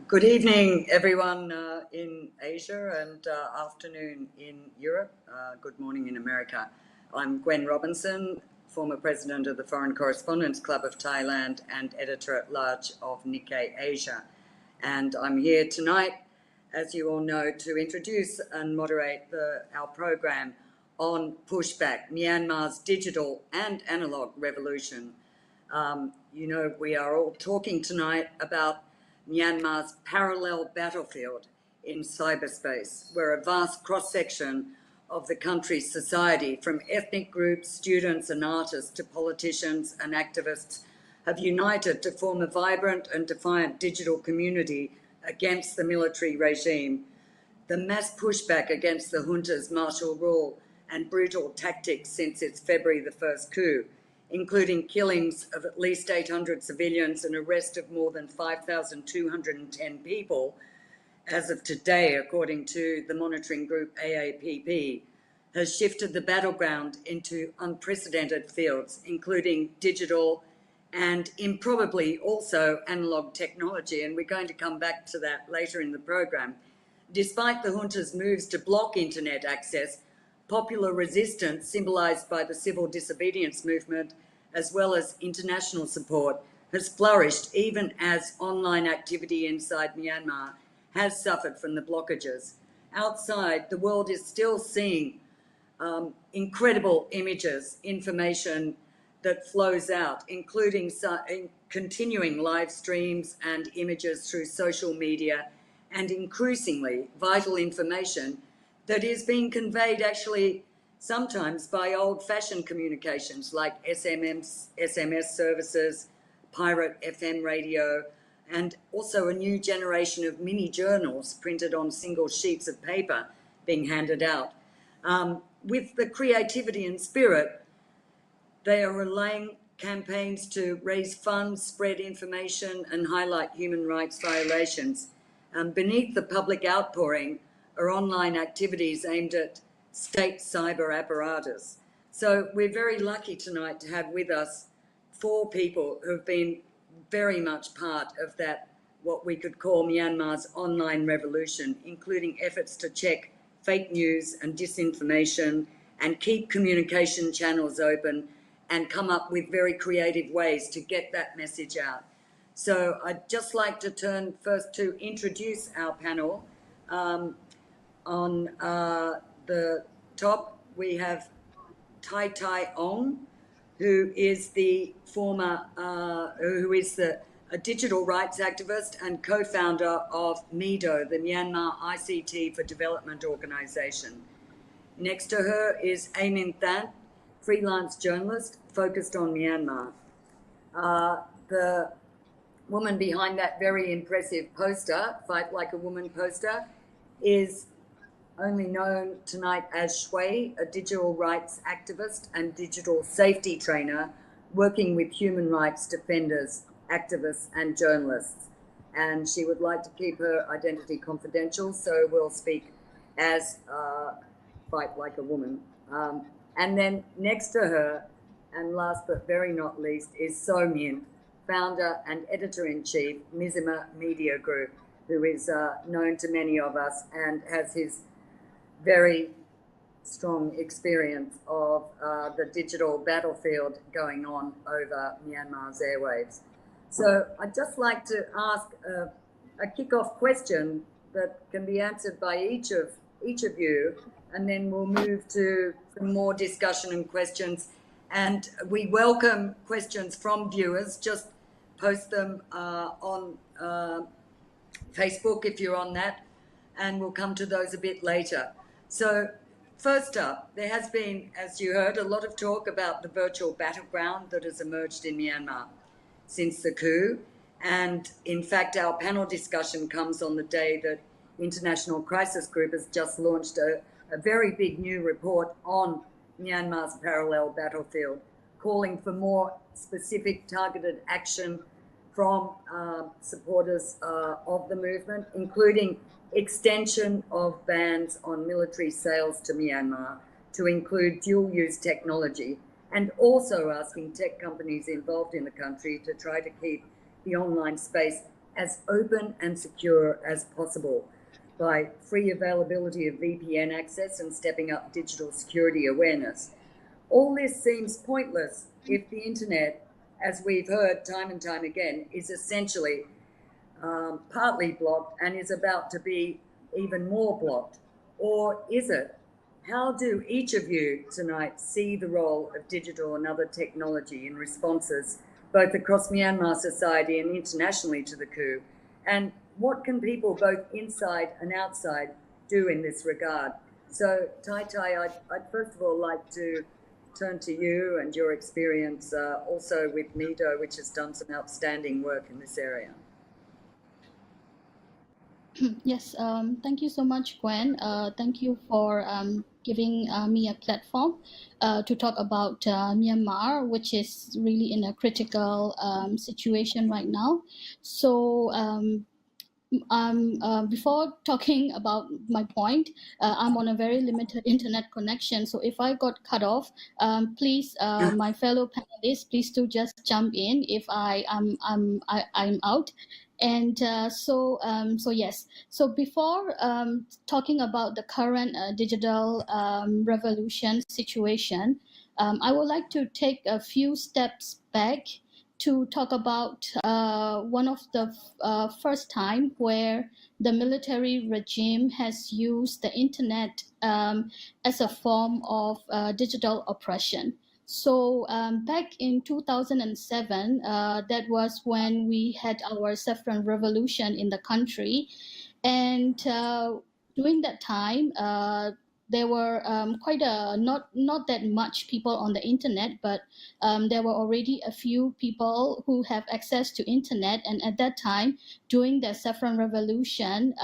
Good evening, everyone in Asia, and afternoon in Europe. Good morning in America. I'm Gwen Robinson, former president of the Foreign Correspondents Club of Thailand and editor-at-large of Nikkei Asia. And I'm here tonight, as you all know, to introduce and moderate our program on Pushback, Myanmar's digital and analogue revolution. We are all talking tonight about Myanmar's parallel battlefield in cyberspace, where a vast cross-section of the country's society, from ethnic groups, students and artists to politicians and activists, have united to form a vibrant and defiant digital community against the military regime. The mass pushback against the junta's martial rule and brutal tactics since its February the 1st coup, including killings of at least 800 civilians and arrest of more than 5,210 people, as of today, according to the monitoring group AAPP, has shifted the battleground into unprecedented fields, including digital and improbably also analogue technology, and we're going to come back to that later in the program. Despite the junta's moves to block internet access, popular resistance, symbolised by the civil disobedience movement, as well as international support, has flourished even as online activity inside Myanmar has suffered from the blockages. Outside, the world is still seeing incredible images, information that flows out, including continuing live streams and images through social media, and increasingly vital information that is being conveyed actually sometimes by old-fashioned communications like SMS services, pirate FM radio, and also a new generation of mini journals printed on single sheets of paper being handed out. With the creativity and spirit, they are relaying campaigns to raise funds, spread information, and highlight human rights violations. Beneath the public outpouring are online activities aimed at state cyber apparatus. So we're very lucky tonight to have with us 4 people who have been very much part of that, what we could call Myanmar's online revolution, including efforts to check fake news and disinformation and keep communication channels open and come up with very creative ways to get that message out. So I'd just like to turn first to introduce our panel. On the top, we have Tai Ong, who is a digital rights activist and co-founder of MIDO, the Myanmar ICT for Development Organisation. Next to her is Amin Than, freelance journalist focused on Myanmar. The woman behind that very impressive poster, Fight Like a Woman poster, is only known tonight as Shui, a digital rights activist and digital safety trainer working with human rights defenders, activists and journalists. And she would like to keep her identity confidential, so we'll speak as Fight Like a Woman. And then next to her, and last but very not least, is So Min, founder and editor-in-chief, Mizima Media Group, who is known to many of us and has his very strong experience of the digital battlefield going on over Myanmar's airwaves. So I'd just like to ask a kick-off question that can be answered by each of you, and then we'll move to some more discussion and questions. And we welcome questions from viewers. Just post them on Facebook if you're on that, and we'll come to those a bit later. So first up, there has been, as you heard, a lot of talk about the virtual battleground that has emerged in Myanmar since the coup. And in fact, our panel discussion comes on the day that International Crisis Group has just launched a very big new report on Myanmar's parallel battlefield, calling for more specific targeted action from supporters of the movement, including extension of bans on military sales to Myanmar to include dual-use technology, and also asking tech companies involved in the country to try to keep the online space as open and secure as possible by free availability of VPN access and stepping up digital security awareness. All this seems pointless if the internet, as we've heard time and time again, is essentially partly blocked and is about to be even more blocked. Or is it? How do each of you tonight see the role of digital and other technology in responses both across Myanmar society and internationally to the coup? And what can people both inside and outside do in this regard? So, Tai, I'd first of all like to turn to you and your experience also with NIDO, which has done some outstanding work in this area. Yes, thank you so much, Gwen. Thank you for giving me a platform to talk about Myanmar, which is really in a critical situation right now. So before talking about my point, I'm on a very limited internet connection. So if I got cut off, please, my fellow panelists, please do just jump in if I'm out. And so yes. So before talking about the current digital revolution situation, I would like to take a few steps back to talk about one of the first time where the military regime has used the internet as a form of digital oppression. So back in 2007, that was when we had our saffron revolution in the country. And during that time, there were quite not that much people on the internet, but there were already a few people who have access to internet. And at that time, during the saffron revolution,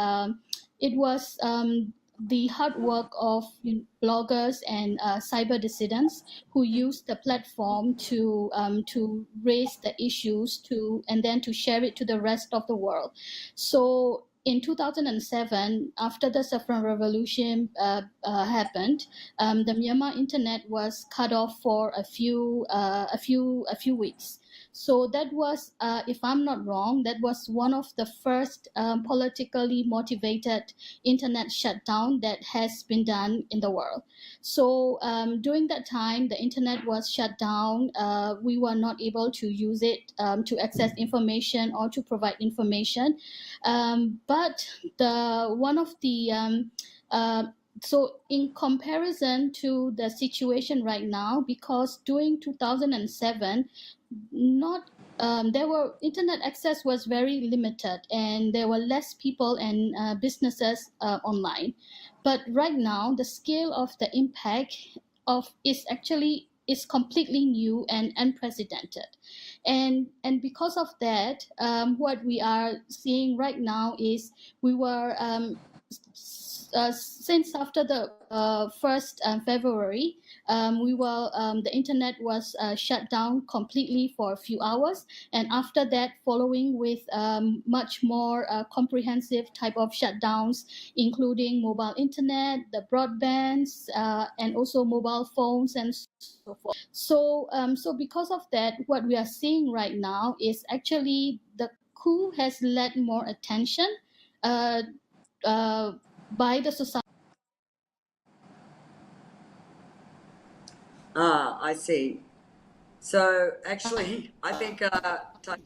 it was the hard work of bloggers and cyber dissidents who used the platform to raise the issues and then to share it to the rest of the world. So in 2007, after the saffron revolution happened, the Myanmar internet was cut off for a few weeks. So that was, if I'm not wrong, that was one of the first politically motivated internet shutdown that has been done in the world. So during that time, the internet was shut down. We were not able to use it to access information or to provide information. But one of the so in comparison to the situation right now, because during 2007, internet access was very limited and there were less people and businesses online. But right now, the scale of the impact is completely new and unprecedented. And because of that, what we are seeing right now is we were since after the 1st February, the internet was shut down completely for a few hours. And after that, following with much more comprehensive type of shutdowns, including mobile internet, the broadbands, and also mobile phones and so forth. So because of that, what we are seeing right now is actually the coup has led more attention by the society. I see. So actually, I think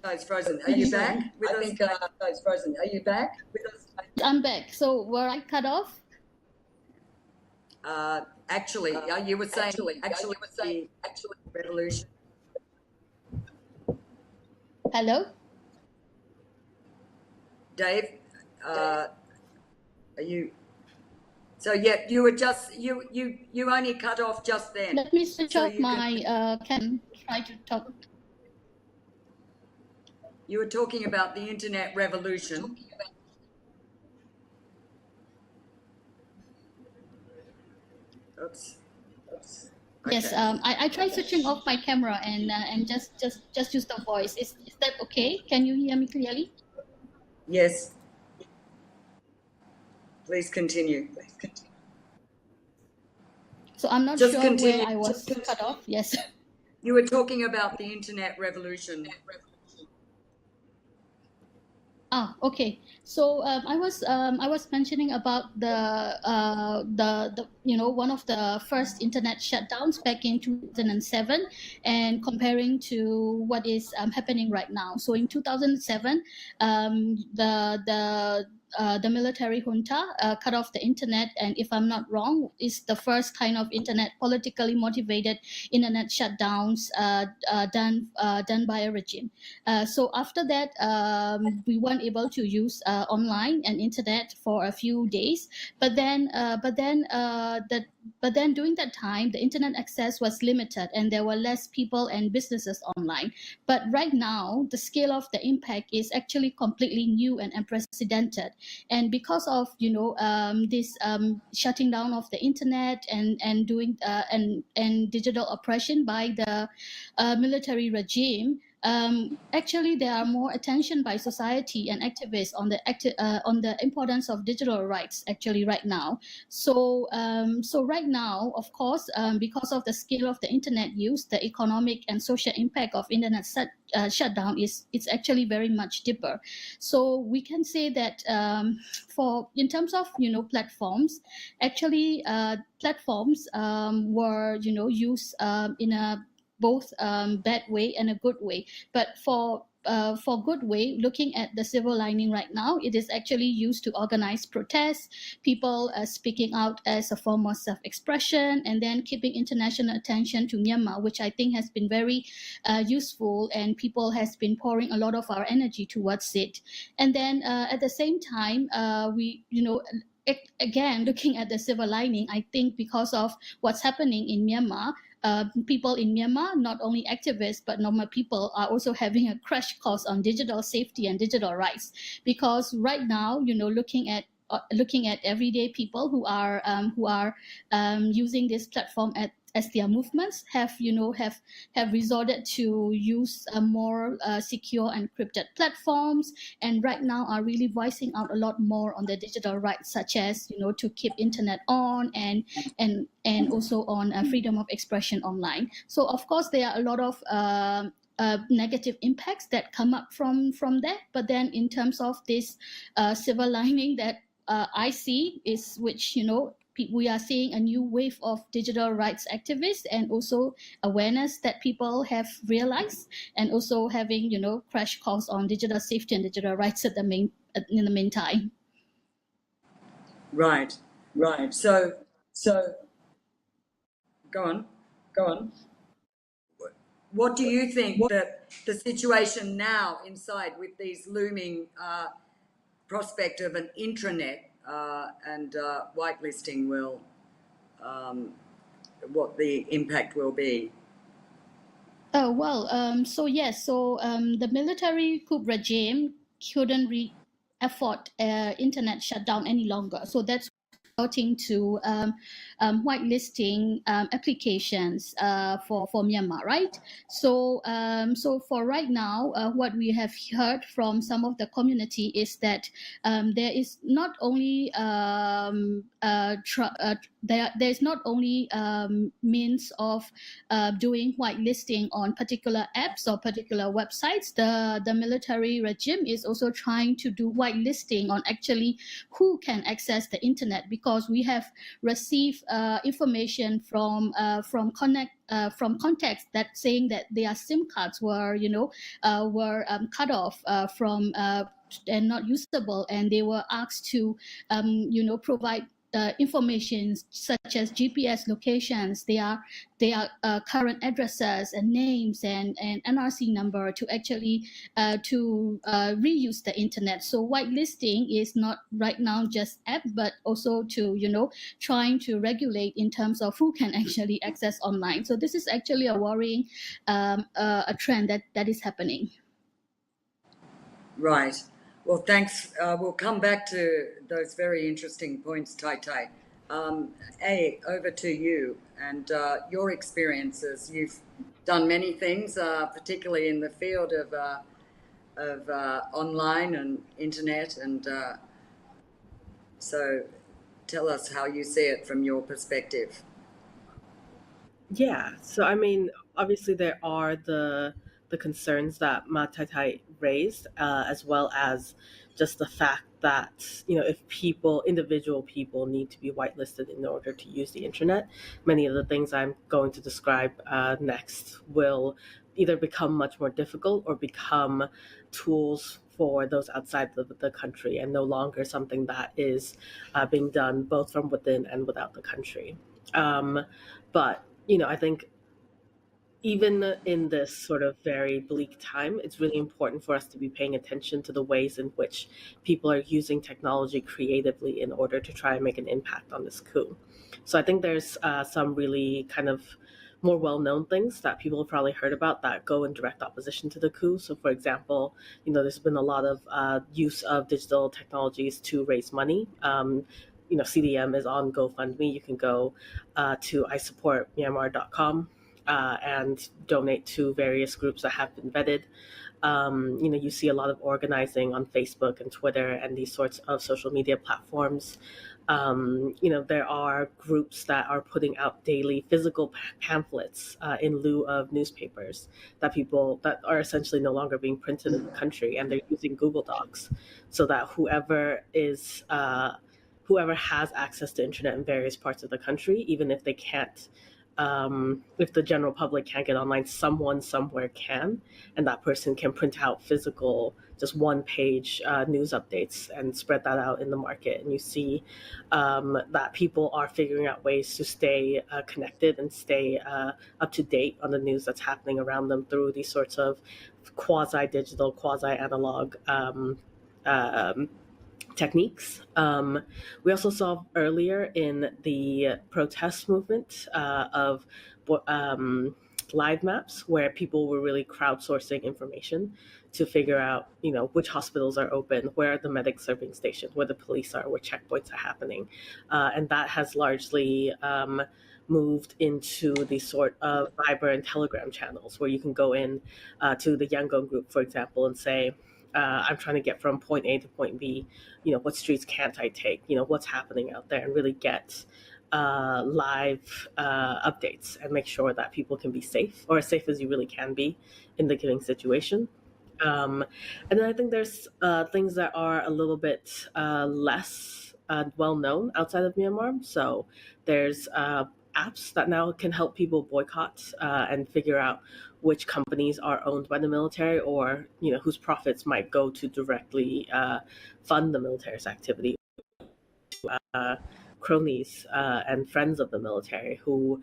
Tai's frozen. Are you back with us? I think Tai's frozen. Are you back with us? I'm back. So were I cut off? Actually, you were saying revolution. Hello, Dave. Are you? So yeah, you were just you only cut off just then. Let me switch off my cam. Try to talk. You were talking about the internet revolution. Oops. Okay. Yes, I tried switching off my camera and just use the voice. Is that okay? Can you hear me clearly? Yes. Please continue. So I'm not sure where I was cut off. Yes. You were talking about the internet revolution. Okay. So I was mentioning about the one of the first internet shutdowns back in 2007, and comparing to what is happening right now. So in 2007, the military junta cut off the internet, and if I'm not wrong, is the first kind of internet politically motivated internet shutdowns done by a regime. So after that, we weren't able to use online and internet for a few days. But then, during that time, the internet access was limited, and there were less people and businesses online. But right now, the scale of the impact is actually completely new and unprecedented. And because of this shutting down of the internet and doing and digital oppression by the military regime, actually there are more attention by society and activists on the importance of digital rights actually right now. So right now, of course, because of the scale of the internet use, the economic and social impact of internet shutdown is it's actually very much deeper. So we can say that for in terms of platforms, actually platforms were used in a both bad way and a good way. But for good way, looking at the silver lining right now, it is actually used to organize protests, people speaking out as a form of self-expression, and then keeping international attention to Myanmar, which I think has been very useful, and people has been pouring a lot of our energy towards it. And then at the same time, we again, looking at the silver lining, I think because of what's happening in Myanmar, people in Myanmar, not only activists but normal people, are also having a crash course on digital safety and digital rights. Because right now, looking at everyday people who are using this platform as their movements have resorted to use more secure encrypted platforms, and right now are really voicing out a lot more on the digital rights, such as to keep internet on, and also on freedom of expression online. So of course there are a lot of negative impacts that come up from that. But then in terms of this silver lining that I see is which we are seeing a new wave of digital rights activists, and also awareness that people have realized, and also having crash course on digital safety and digital rights in the meantime. Right, right. So go on. What do you think that the situation now inside, with these looming prospect of an intranet and whitelisting, will what the impact will be? Oh well, so yes, so the military coup regime couldn't afford internet shutdown any longer. So that's resorting to whitelisting applications for Myanmar, right? So for right now, what we have heard from some of the community is that there is not only there is not only means of doing whitelisting on particular apps or particular websites. The military regime is also trying to do whitelisting on actually who can access the internet, because we have received information from contacts that saying that their SIM cards were cut off from and not usable, and they were asked to provide information such as GPS locations, their current addresses and names, and NRC number to actually reuse the internet. So whitelisting is not right now just app, but also to trying to regulate in terms of who can actually access online. So this is actually a worrying a trend that is happening. Right. Well, thanks. We'll come back to those very interesting points, Tai Tai. Over to you and your experiences. You've done many things, particularly in the field of online and internet, and so tell us how you see it from your perspective. Yeah. So I mean, obviously there are the the concerns that Ma Tai raised, as well as just the fact that, if individual people need to be whitelisted in order to use the internet, many of the things I'm going to describe next will either become much more difficult or become tools for those outside the country, and no longer something that is being done both from within and without the country. But, I think even in this sort of very bleak time, it's really important for us to be paying attention to the ways in which people are using technology creatively in order to try and make an impact on this coup. So I think there's some really kind of more well-known things that people have probably heard about that go in direct opposition to the coup. So, for example, there's been a lot of use of digital technologies to raise money. CDM is on GoFundMe. You can go to isupportmyanmar.com and donate to various groups that have been vetted. You see a lot of organizing on Facebook and Twitter and these sorts of social media platforms. There are groups that are putting out daily physical pamphlets in lieu of newspapers that are essentially no longer being printed in the country, and they're using Google Docs so that whoever has access to internet in various parts of the country, even if they can't, if the general public can't get online, someone somewhere can, and that person can print out physical, just one-page news updates and spread that out in the market. And you see that people are figuring out ways to stay connected and stay up to date on the news that's happening around them through these sorts of quasi-digital, quasi-analog techniques. We also saw earlier in the protest movement of live maps, where people were really crowdsourcing information to figure out, which hospitals are open, where the medics are being stationed, where the police are, where checkpoints are happening. And that has largely moved into the sort of Viber and Telegram channels where you can go in to the Yangon group, for example, and say, I'm trying to get from point A to point B, what streets can't I take, what's happening out there, and really get live updates and make sure that people can be safe, or as safe as you really can be in the given situation. And then I think there's things that are a little bit less well known outside of Myanmar. So there's apps that now can help people boycott and figure out which companies are owned by the military, or whose profits might go to directly fund the military's activity. Cronies and friends of the military who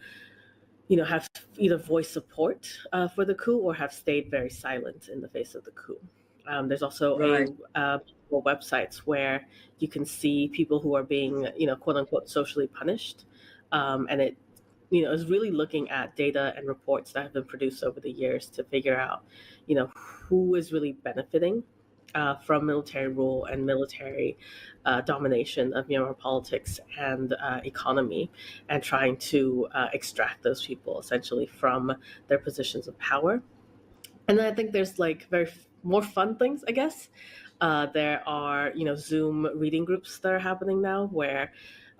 have either voiced support for the coup or have stayed very silent in the face of the coup. There's also Right. websites where you can see people who are being, quote unquote, socially punished. And it, is really looking at data and reports that have been produced over the years to figure out, who is really benefiting from military rule and military domination of Myanmar politics and economy, and trying to extract those people essentially from their positions of power. And then I think there's like more fun things, I guess. There are, Zoom reading groups that are happening now where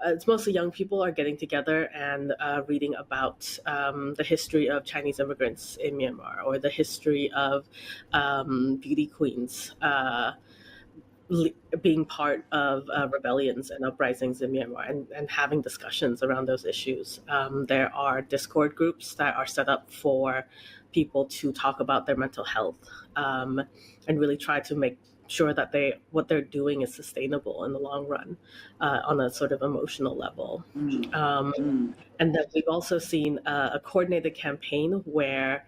it's mostly young people are getting together and reading about the history of Chinese immigrants in Myanmar, or the history of beauty queens being part of rebellions and uprisings in Myanmar, and having discussions around those issues. There are Discord groups that are set up for people to talk about their mental health and really try to make sure that what they're doing is sustainable in the long run on a sort of emotional level. And then we've also seen a coordinated campaign where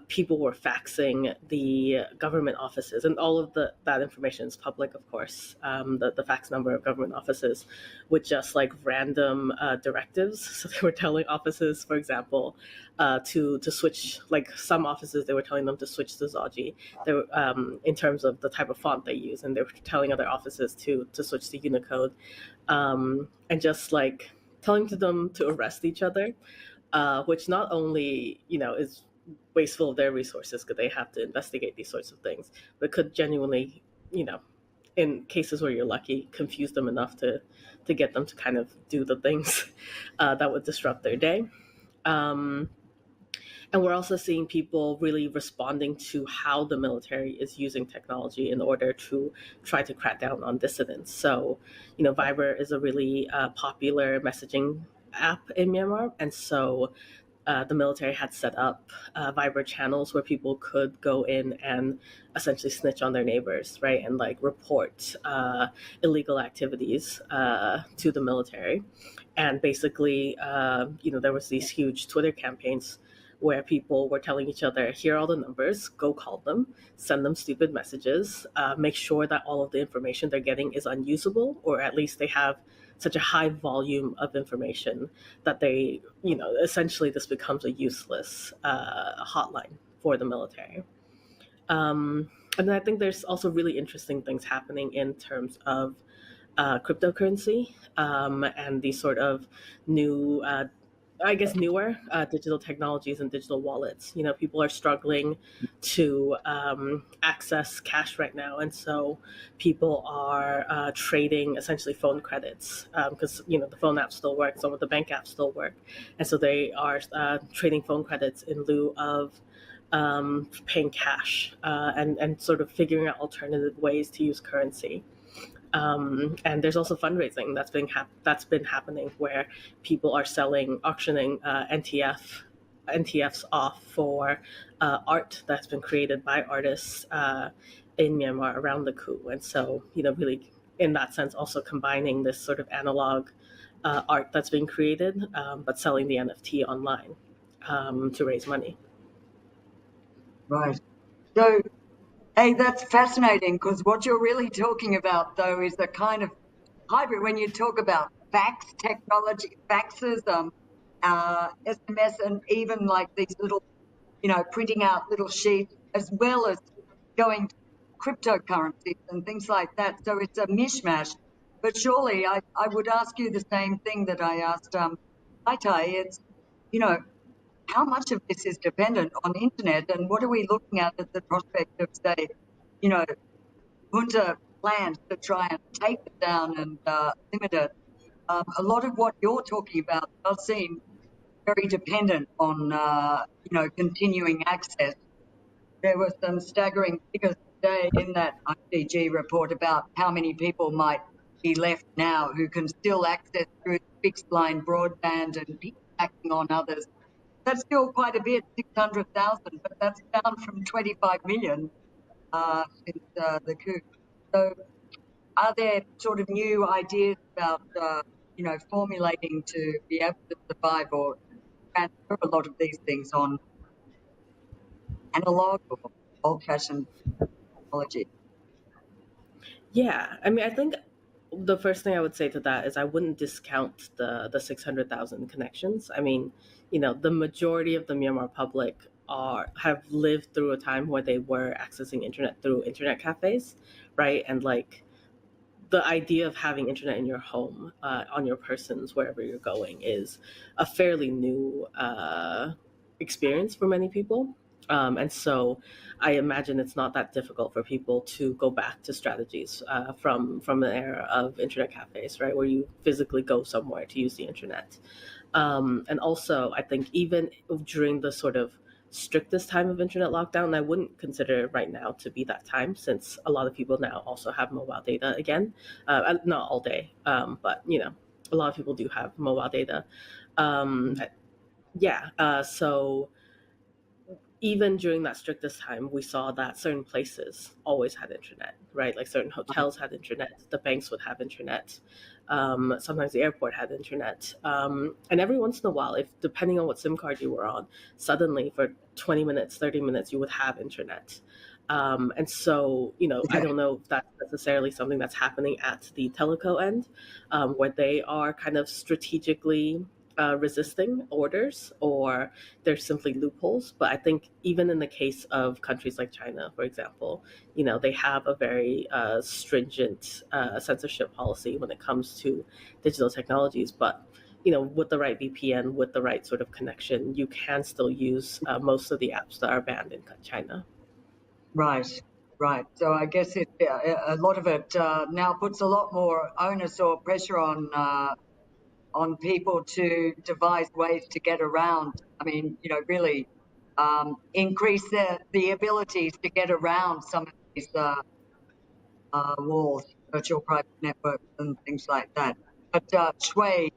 people were faxing the government offices, and all of that information is public, of course, the fax number of government offices, with just like random directives. So they were telling offices, for example, to switch, like some offices, they were telling them to switch to Zoji. They were, in terms of the type of font they use, and they were telling other offices to switch to Unicode, and just like telling them to arrest each other, which not only, is wasteful of their resources because they have to investigate these sorts of things, but could genuinely, in cases where you're lucky, confuse them enough to get them to kind of do the things that would disrupt their day. And we're also seeing people really responding to how the military is using technology in order to try to crack down on dissidents. So, Viber is a really popular messaging app in Myanmar. And so the military had set up Viber channels where people could go in and essentially snitch on their neighbors, right? And like report illegal activities to the military. And basically, there was these huge Twitter campaigns where people were telling each other, here are all the numbers, go call them, send them stupid messages, make sure that all of the information they're getting is unusable, or at least they have such a high volume of information that they, essentially this becomes a useless hotline for the military. And then I think there's also really interesting things happening in terms of cryptocurrency and these sort of new newer digital technologies and digital wallets. People are struggling to access cash right now, and so people are trading essentially phone credits because the phone apps still work, some of the bank apps still work, and so they are trading phone credits in lieu of paying cash and sort of figuring out alternative ways to use currency. And there's also fundraising that's been happening where people are auctioning NTFs off for art that's been created by artists in Myanmar around the coup. And so, really in that sense, also combining this sort of analog art that's being created, but selling the NFT online to raise money. Right. So, hey, that's fascinating, because what you're really talking about, though, is a kind of hybrid. When you talk about fax technology, faxes, SMS, and even like these little, printing out little sheets, as well as going to cryptocurrencies and things like that. So it's a mishmash. But surely I would ask you the same thing that I asked Tai Tai. It's, how much of this is dependent on internet, and what are we looking at the prospect of, say, junta plans to try and take it down and limit it? A lot of what you're talking about does seem very dependent on, continuing access. There were some staggering figures today in that ICG report about how many people might be left now who can still access through fixed line broadband and piggybacking on others. That's still quite a bit, 600,000, but that's down from 25 million since the coup. So are there sort of new ideas about, formulating to be able to survive or transfer a lot of these things on analog or old-fashioned technology? Yeah, I mean, I think the first thing I would say to that is I wouldn't discount the 600,000 connections. I mean, the majority of the Myanmar public have lived through a time where they were accessing internet through internet cafes, right? And like the idea of having internet in your home, on your persons, wherever you're going, is a fairly new experience for many people. And so I imagine it's not that difficult for people to go back to strategies from an era of internet cafes, right, where you physically go somewhere to use the internet. And also, I think even during the sort of strictest time of internet lockdown, I wouldn't consider right now to be that time, since a lot of people now also have mobile data again. Not all day, but a lot of people do have mobile data. So even during that strictest time, we saw that certain places always had internet, right? Like certain hotels had internet, the banks would have internet, sometimes the airport had internet. And every once in a while, if depending on what SIM card you were on, suddenly for 20 minutes, 30 minutes, you would have internet. And so, I don't know if that's necessarily something that's happening at the teleco end, where they are kind of strategically resisting orders, or there's simply loopholes. But I think even in the case of countries like China, for example, they have a very stringent censorship policy when it comes to digital technologies. But with the right VPN, with the right sort of connection, you can still use most of the apps that are banned in China. Right, right. So I guess a lot of it now puts a lot more onus or pressure on people to devise ways to get around. I mean, really increase the abilities to get around some of these walls, virtual private networks and things like that. But Shui,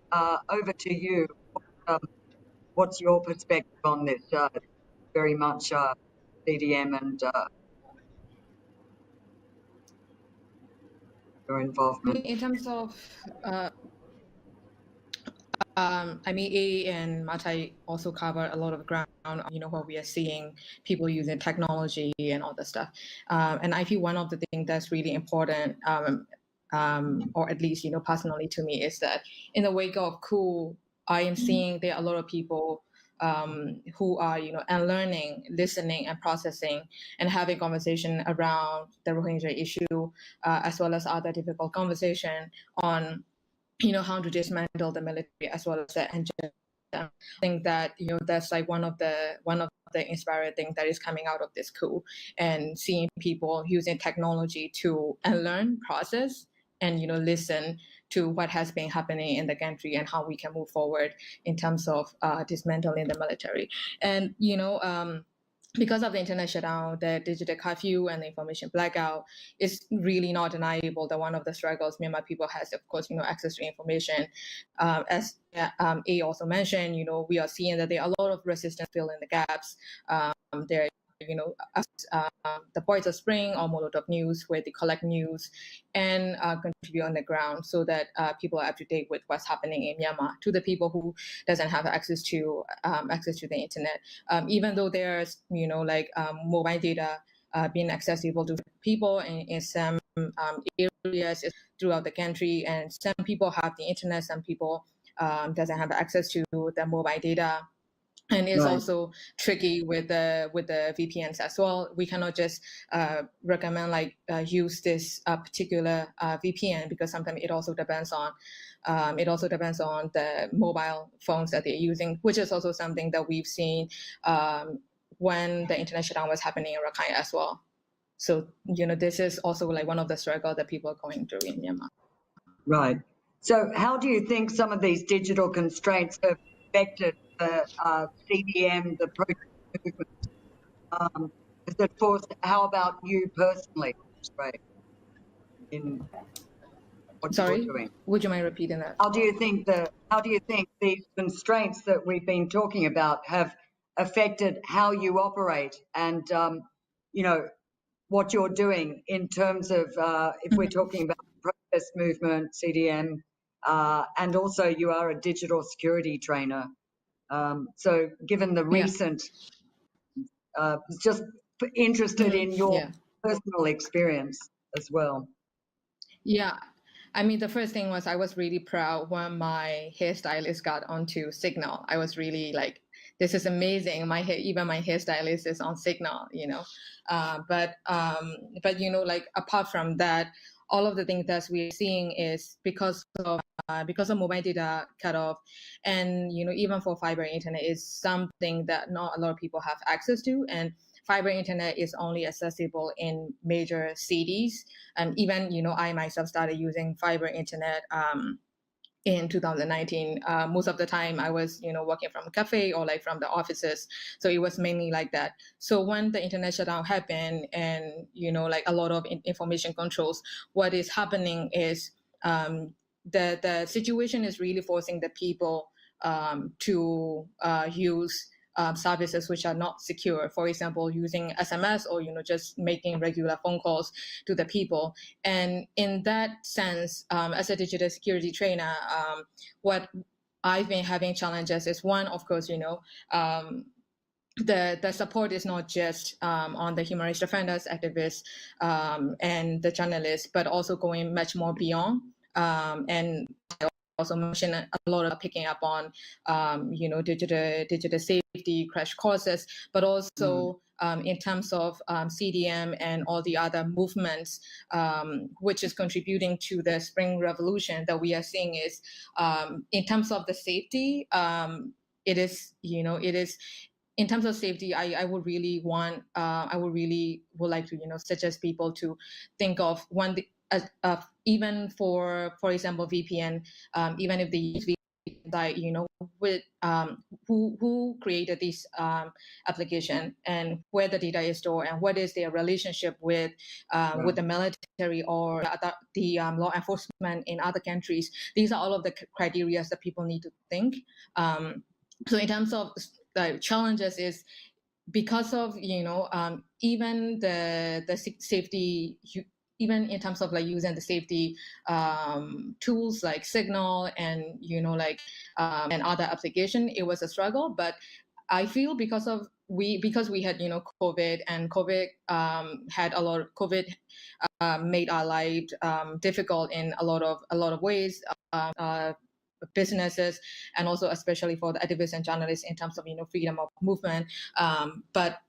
over to you. What's your perspective on this? Very much CDM and your involvement. In terms of I mean, A and Matai also cover a lot of ground, what we are seeing, people using technology and all that stuff. And I feel one of the things that's really important, or at least, personally to me, is that in the wake of coup, I am seeing there are a lot of people who are, unlearning, listening and processing and having conversation around the Rohingya issue, as well as other difficult conversation on how to dismantle the military as well as the engine. I think that that's like one of the inspiring things that is coming out of this coup, and seeing people using technology to unlearn, process, and listen to what has been happening in the country and how we can move forward in terms of dismantling the military. And because of the internet shutdown, the digital curfew and the information blackout, is really not deniable that one of the struggles Myanmar people has, of course, access to information. As A also mentioned, we are seeing that there are a lot of resistance filling the gaps. There the Points of Spring or Molotov News, where they collect news and contribute on the ground so that people are up to date with what's happening in Myanmar. To the people who doesn't have access to the internet, even though there's mobile data being accessible to people in some areas throughout the country, and some people have the internet, some people doesn't have access to the mobile data. And it's also tricky with the VPNs as well. We cannot just recommend use this particular VPN, because sometimes it also depends on the mobile phones that they're using, which is also something that we've seen when the internet shutdown was happening in Rakhine as well. So this is also one of the struggles that people are going through in Myanmar. Right. So how do you think some of these digital constraints have affected the CDM, the protest movement? How about you personally, Ray, in what you're doing? Would you mind repeating that? How do you think these constraints that we've been talking about have affected how you operate, and what you're doing in terms of if we're talking about the protest movement, CDM, and also you are a digital security trainer. So given the recent, just interested in your personal experience as well. Yeah. I mean, the first thing was I was really proud when my hairstylist got onto Signal. I was really like, this is amazing. Even my hairstylist is on Signal, But apart from that, all of the things that we're seeing is because of mobile data cutoff, and even for fiber internet is something that not a lot of people have access to, and fiber internet is only accessible in major cities. And even I myself started using fiber internet in 2019. Most of the time I was working from a cafe or from the offices, so it was mainly like that. So when the internet shutdown happened, and a lot of information controls, what is happening is the situation is really forcing the people to use services which are not secure. For example, using SMS, or just making regular phone calls to the people. And in that sense, as a digital security trainer, what I've been having challenges is, one, of course, the support is not just on the human rights defenders, activists, and the journalists, but also going much more beyond. And also mentioned a lot of picking up on, digital safety crash courses, but also in terms of CDM and all the other movements, which is contributing to the Spring Revolution that we are seeing is, in terms of the safety, it is. In terms of safety, I would really would like to, suggest people to think of even for example, VPN, even if they use VPN, that with who created this application and where the data is stored and what is their relationship with the military or the law enforcement in other countries. These are all of the criteria that people need to think. So in terms of the challenges is because of even the safety, even in terms of like using the safety tools like Signal and and other application, it was a struggle. But I feel because we had COVID, and COVID had a lot of COVID made our life difficult in a lot of ways. Businesses and also especially for the activists and journalists in terms of freedom of movement, but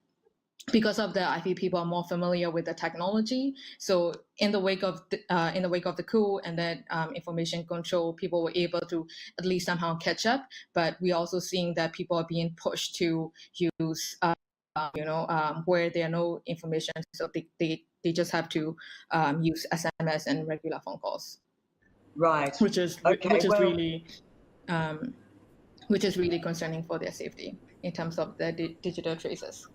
because of that, I feel people are more familiar with the technology. So in the wake of the coup and that information control, people were able to at least somehow catch up. But we're also seeing that people are being pushed to use where there are no information, so they just have to use SMS and regular phone calls. Right. Which is really concerning for their safety in terms of the digital traces.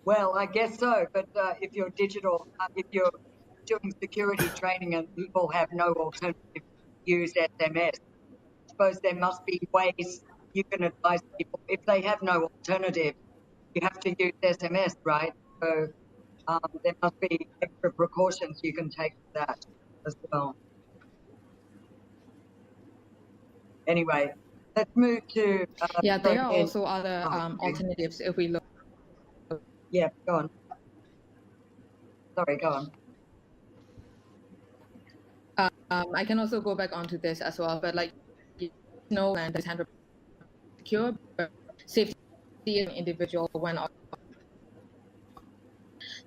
Well, I guess so. But if you're if you're doing security training and people have no alternative to use SMS, I suppose there must be ways you can advise people. If they have no alternative, you have to use SMS, right? So there must be extra precautions you can take for that as well. Anyway, let's move to... there are also other alternatives if we look. Yeah, go on. Sorry, go on. I can also go back onto this as well, but like, and this 100% secure, but safety an individual when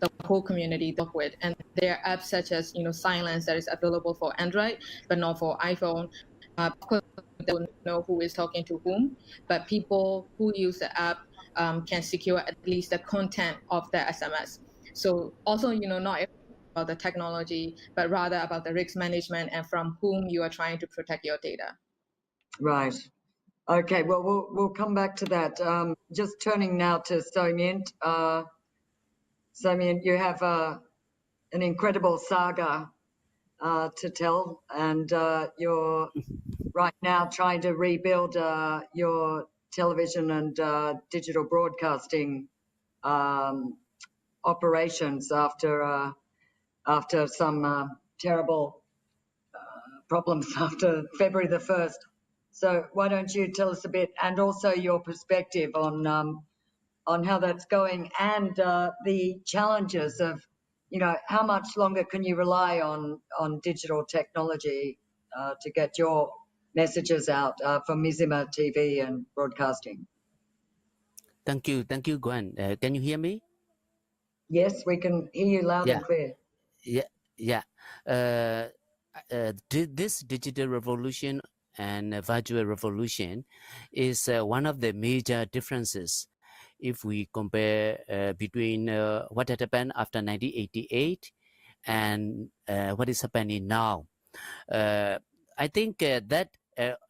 the whole community work with. And there are apps such as Silence that is available for Android, but not for iPhone. They don't know who is talking to whom, but people who use the app can secure at least the content of the SMS. So also, not about the technology, but rather about the risk management and from whom you are trying to protect your data. Right. Okay. Well, we'll come back to that. Just turning now to Somyint. Somyint, you have an incredible saga to tell, and you're right now trying to rebuild your television and digital broadcasting operations after some terrible problems after February the 1st. So why don't you tell us a bit, and also your perspective on how that's going, and the challenges of, how much longer can you rely on digital technology to get your messages out for Myanmar TV and broadcasting? Thank you, Gwen. Can you hear me? Yes, we can hear you loud and clear. Yeah. This digital revolution and virtual revolution is one of the major differences if we compare between what had happened after 1988 and what is happening now. I think that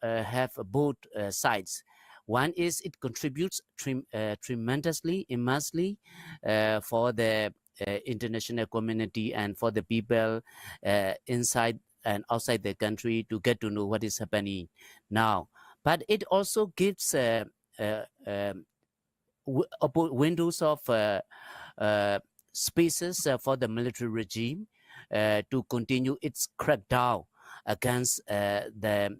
have both sides. One is it contributes tremendously, immensely for the international community and for the people inside and outside the country to get to know what is happening now. But it also gives windows of spaces for the military regime to continue its crackdown against the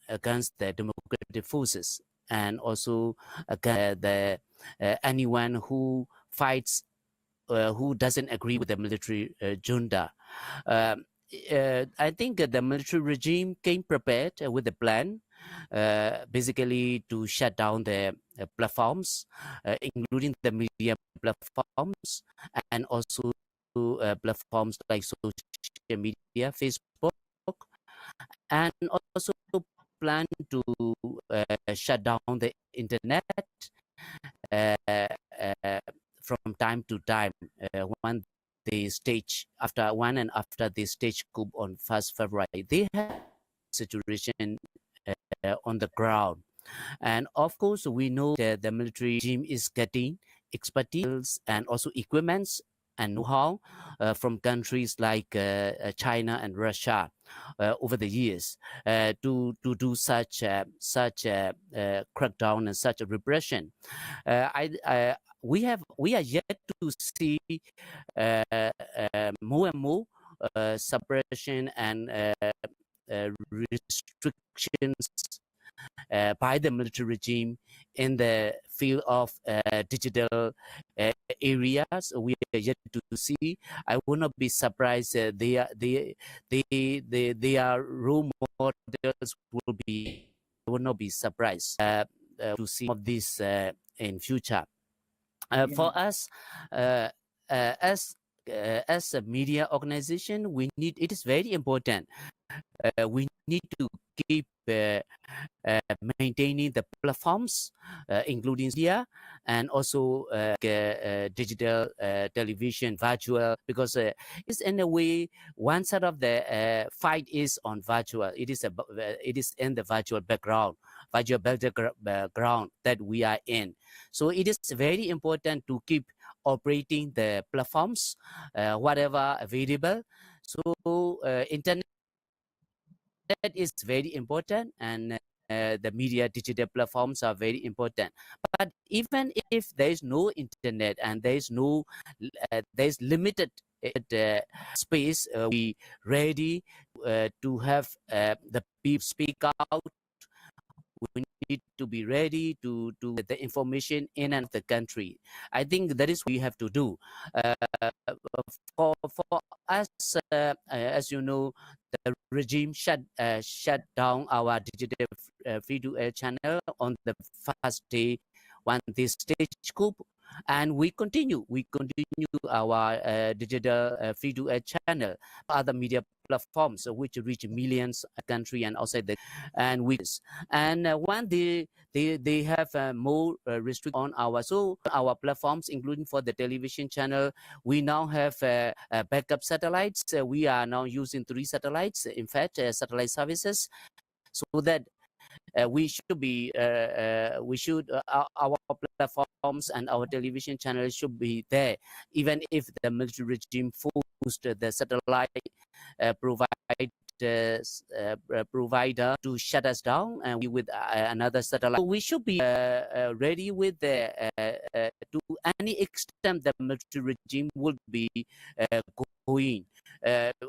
democratic forces, and also against anyone who fights, who doesn't agree with the military junta. I think the military regime came prepared with a plan, basically to shut down the platforms, including the media platforms, and also platforms like social media, Facebook, and also plan to shut down the internet from time to time when they stage after the stage coup on 1st February. They have situation on the ground. And of course, we know that the military regime is getting expertise and also equipments and know-how from countries like China and Russia over the years to do such crackdown and such a repression. We are yet to see more and more suppression and restrictions by the military regime in the field of digital areas. We are yet to see. I will not be surprised. They are role models. I will not be surprised to see of this in future. For us, as a media organization, it is very important. We need to keep maintaining the platforms, including media and also digital television, virtual, because it's in a way one side of the fight is on virtual. It is in the virtual background that we are in. So it is very important to keep operating the platforms, whatever available. So internet is very important, and the media digital platforms are very important. But even if there is no internet and there is limited space, we ready to have the people speak out. We need to be ready to get the information in and out of the country. I think that is what we have to do. For us, as you know, the regime shut down our digital free-to-air channel on the first day when they staged coup, and we continue our digital free-to-air channel, other media platforms which reach millions of country and outside the and when they have more restriction on our platforms, including for the television channel. We now have backup satellites. We are now using 3 satellites, in fact, satellite services, so that we should our platforms and our television channels should be there, even if the military regime forced the satellite provider to shut us down, and we with another satellite. So we should be ready with to any extent the military regime would be going.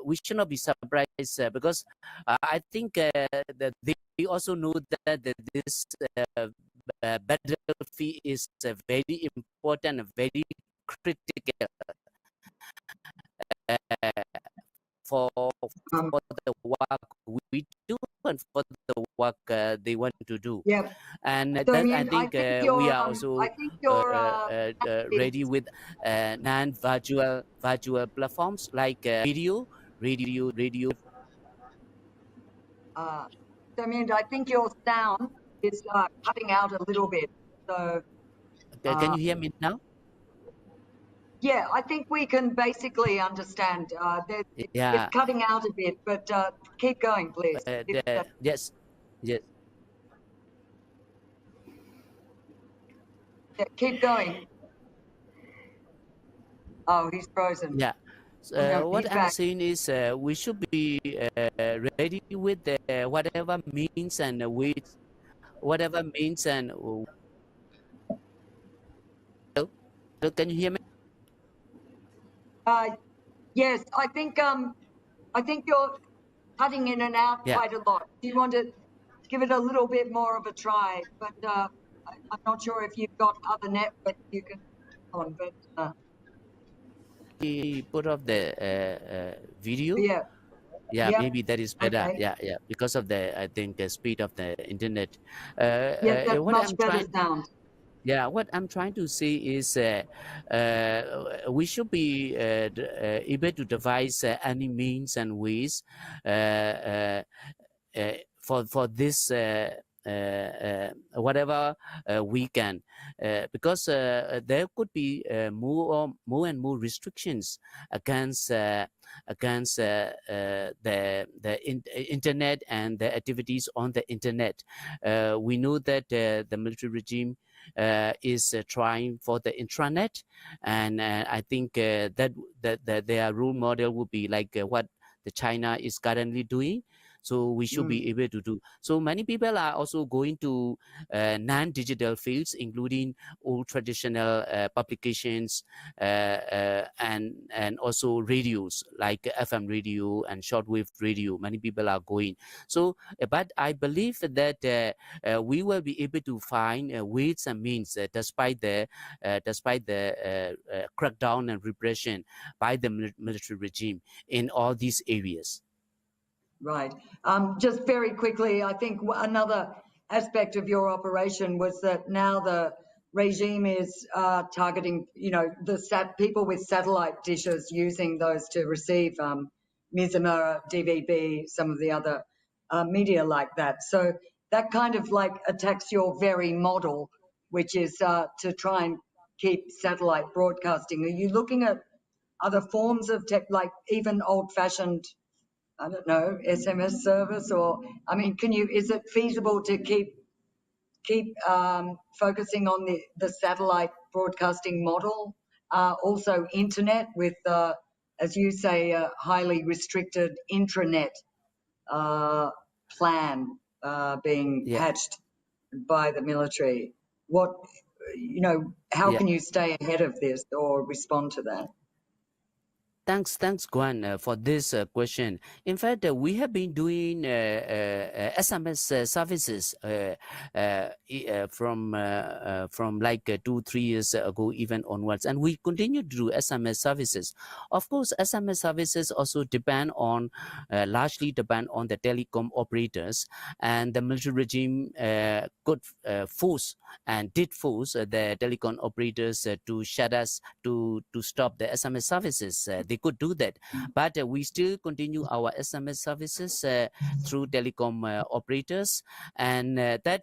We should not be surprised because I think that they also know that this battlefield is very important and very critical for the work we do and for the work they want to do. Yeah. And So, I think we are also ready with non-virtual platforms like radio. Damien, I think your sound is cutting out a little bit. So, Can you hear me now? yeah, I think we can basically understand. It's cutting out a bit, but keep going, please. Yes. Yeah, keep going. Oh, he's frozen. Yeah. No, What he's I'm back. saying is we should be ready with whatever means and ways, whatever means and. Hello? Can you hear me? Yes, I think you're cutting in and out Yeah. quite a lot. Do you want to give it a little bit more of a try? But I'm not sure if you've got other network you can on. But Put off the video. yeah. Yeah, Yep. maybe that is better. Okay. Yeah, because of the speed of the internet. Yes, that's What much I'm better trying. sound. Yeah, what I'm trying to say is we should be able to devise any means and ways for this whatever we can, because there could be more and more restrictions against the internet and the activities on the internet. We know that the military regime is trying for the intranet, and I think that their role model would be like what the China is currently doing. So we should be able to do. So many people are also going to non-digital fields, including old traditional publications and also radios like FM radio and shortwave radio. Many people are going. So, but I believe that we will be able to find ways and means, despite the crackdown and repression by the military regime in all these areas. Right. Just very quickly, I think another aspect of your operation was that now the regime is targeting, the people with satellite dishes, using those to receive Myanmar, DVB, some of the other media like that. So that kind of like attacks your very model, which is to try and keep satellite broadcasting. Are you looking at other forms of tech, like even old-fashioned, I don't know, SMS service, or, I mean, is it feasible to keep focusing on the satellite broadcasting model? Also internet with, as you say, a highly restricted intranet plan being hatched by the military. How can you stay ahead of this or respond to that? Thanks, Gwen, for this question. In fact, we have been doing SMS services from like 2-3 years ago, even onwards, and we continue to do SMS services. Of course, SMS services also largely depend on the telecom operators, and the military regime could force and did force the telecom operators to shut us to stop the SMS services. They could do that, but we still continue our SMS services through telecom operators, and but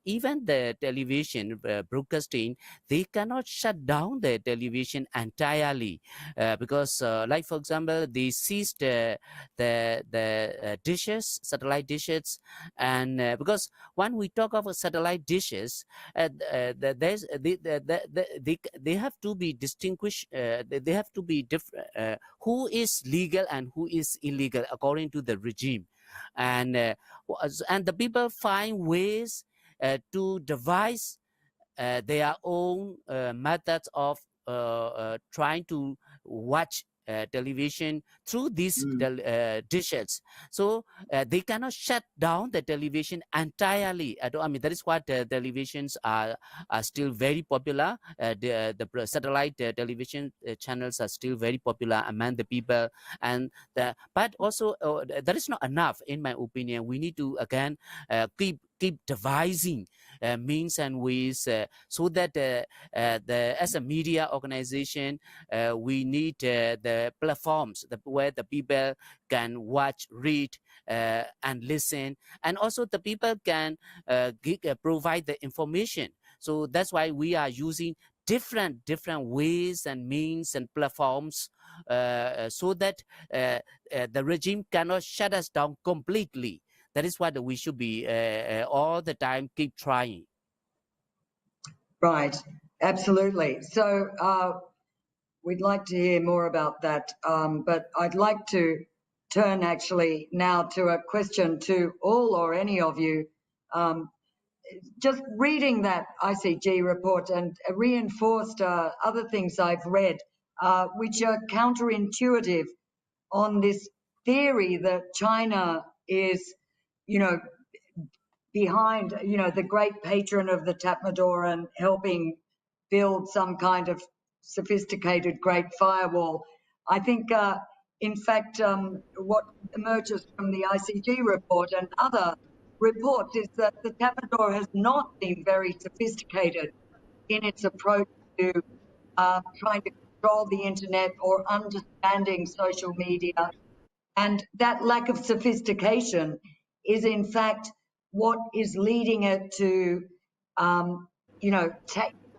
even the television broadcasting, they cannot shut down the television entirely, because like for example, they seized the dishes, satellite dishes, and because when we talk of satellite dishes, they have to be distinguished. They have to be different. Who is legal and who is illegal according to the regime, and the people find ways to devise their own methods of trying to watch television through these dishes. So they cannot shut down the television entirely. I mean, that is what televisions are still very popular. The satellite television channels are still very popular among the people, but also that is not enough, in my opinion. We need to again keep devising means and ways so that as a media organization, we need the platforms where the people can watch, read, and listen, and also the people can provide the information. So that's why we are using different ways and means and platforms so that the regime cannot shut us down completely. That is what we should be all the time keep trying. Right, absolutely. So we'd like to hear more about that, but I'd like to turn actually now to a question to all or any of you. Just reading that ICG report and reinforced other things I've read, which are counterintuitive on this theory that China is, behind, the great patron of the Tatmadaw and helping build some kind of sophisticated great firewall. I think, in fact, what emerges from the ICG report and other reports is that the Tatmadaw has not been very sophisticated in its approach to trying to control the internet or understanding social media. And that lack of sophistication is, in fact, what is leading it to,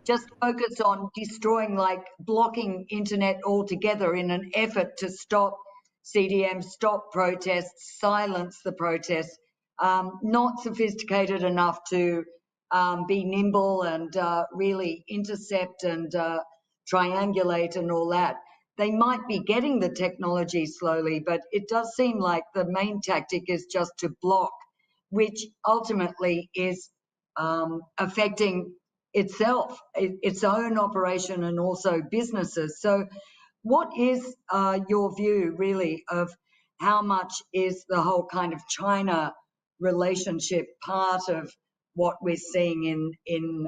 just focus on destroying, like blocking internet altogether in an effort to stop CDM, stop protests, silence the protests, not sophisticated enough to be nimble and really intercept and triangulate and all that. They might be getting the technology slowly, but it does seem like the main tactic is just to block, which ultimately is affecting itself, its own operation, and also businesses. So what is your view really of how much is the whole kind of China relationship part of what we're seeing in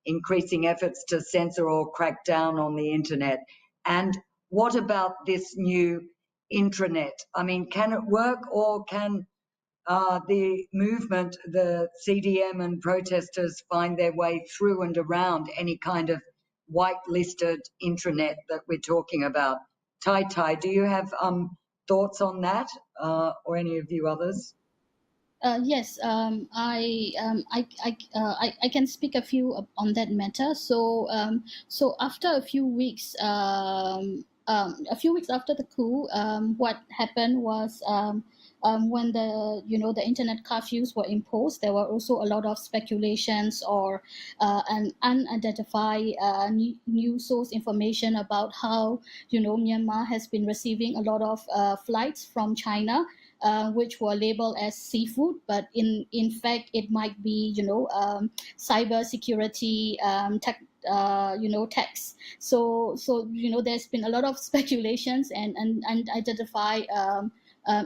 increasing efforts to censor or crack down on the internet? And what about this new intranet? I mean, can it work, or can the movement, the CDM and protesters find their way through and around any kind of whitelisted intranet that we're talking about? Tai, do you have thoughts on that, or any of you others? Yes, I can speak a few on that matter. So after a few weeks after the coup, what happened was, when the internet curfews were imposed, there were also a lot of speculations or an unidentified news source information about how Myanmar has been receiving a lot of flights from China, which were labeled as seafood, but in fact it might be cyber security tax. So there's been a lot of speculations and identify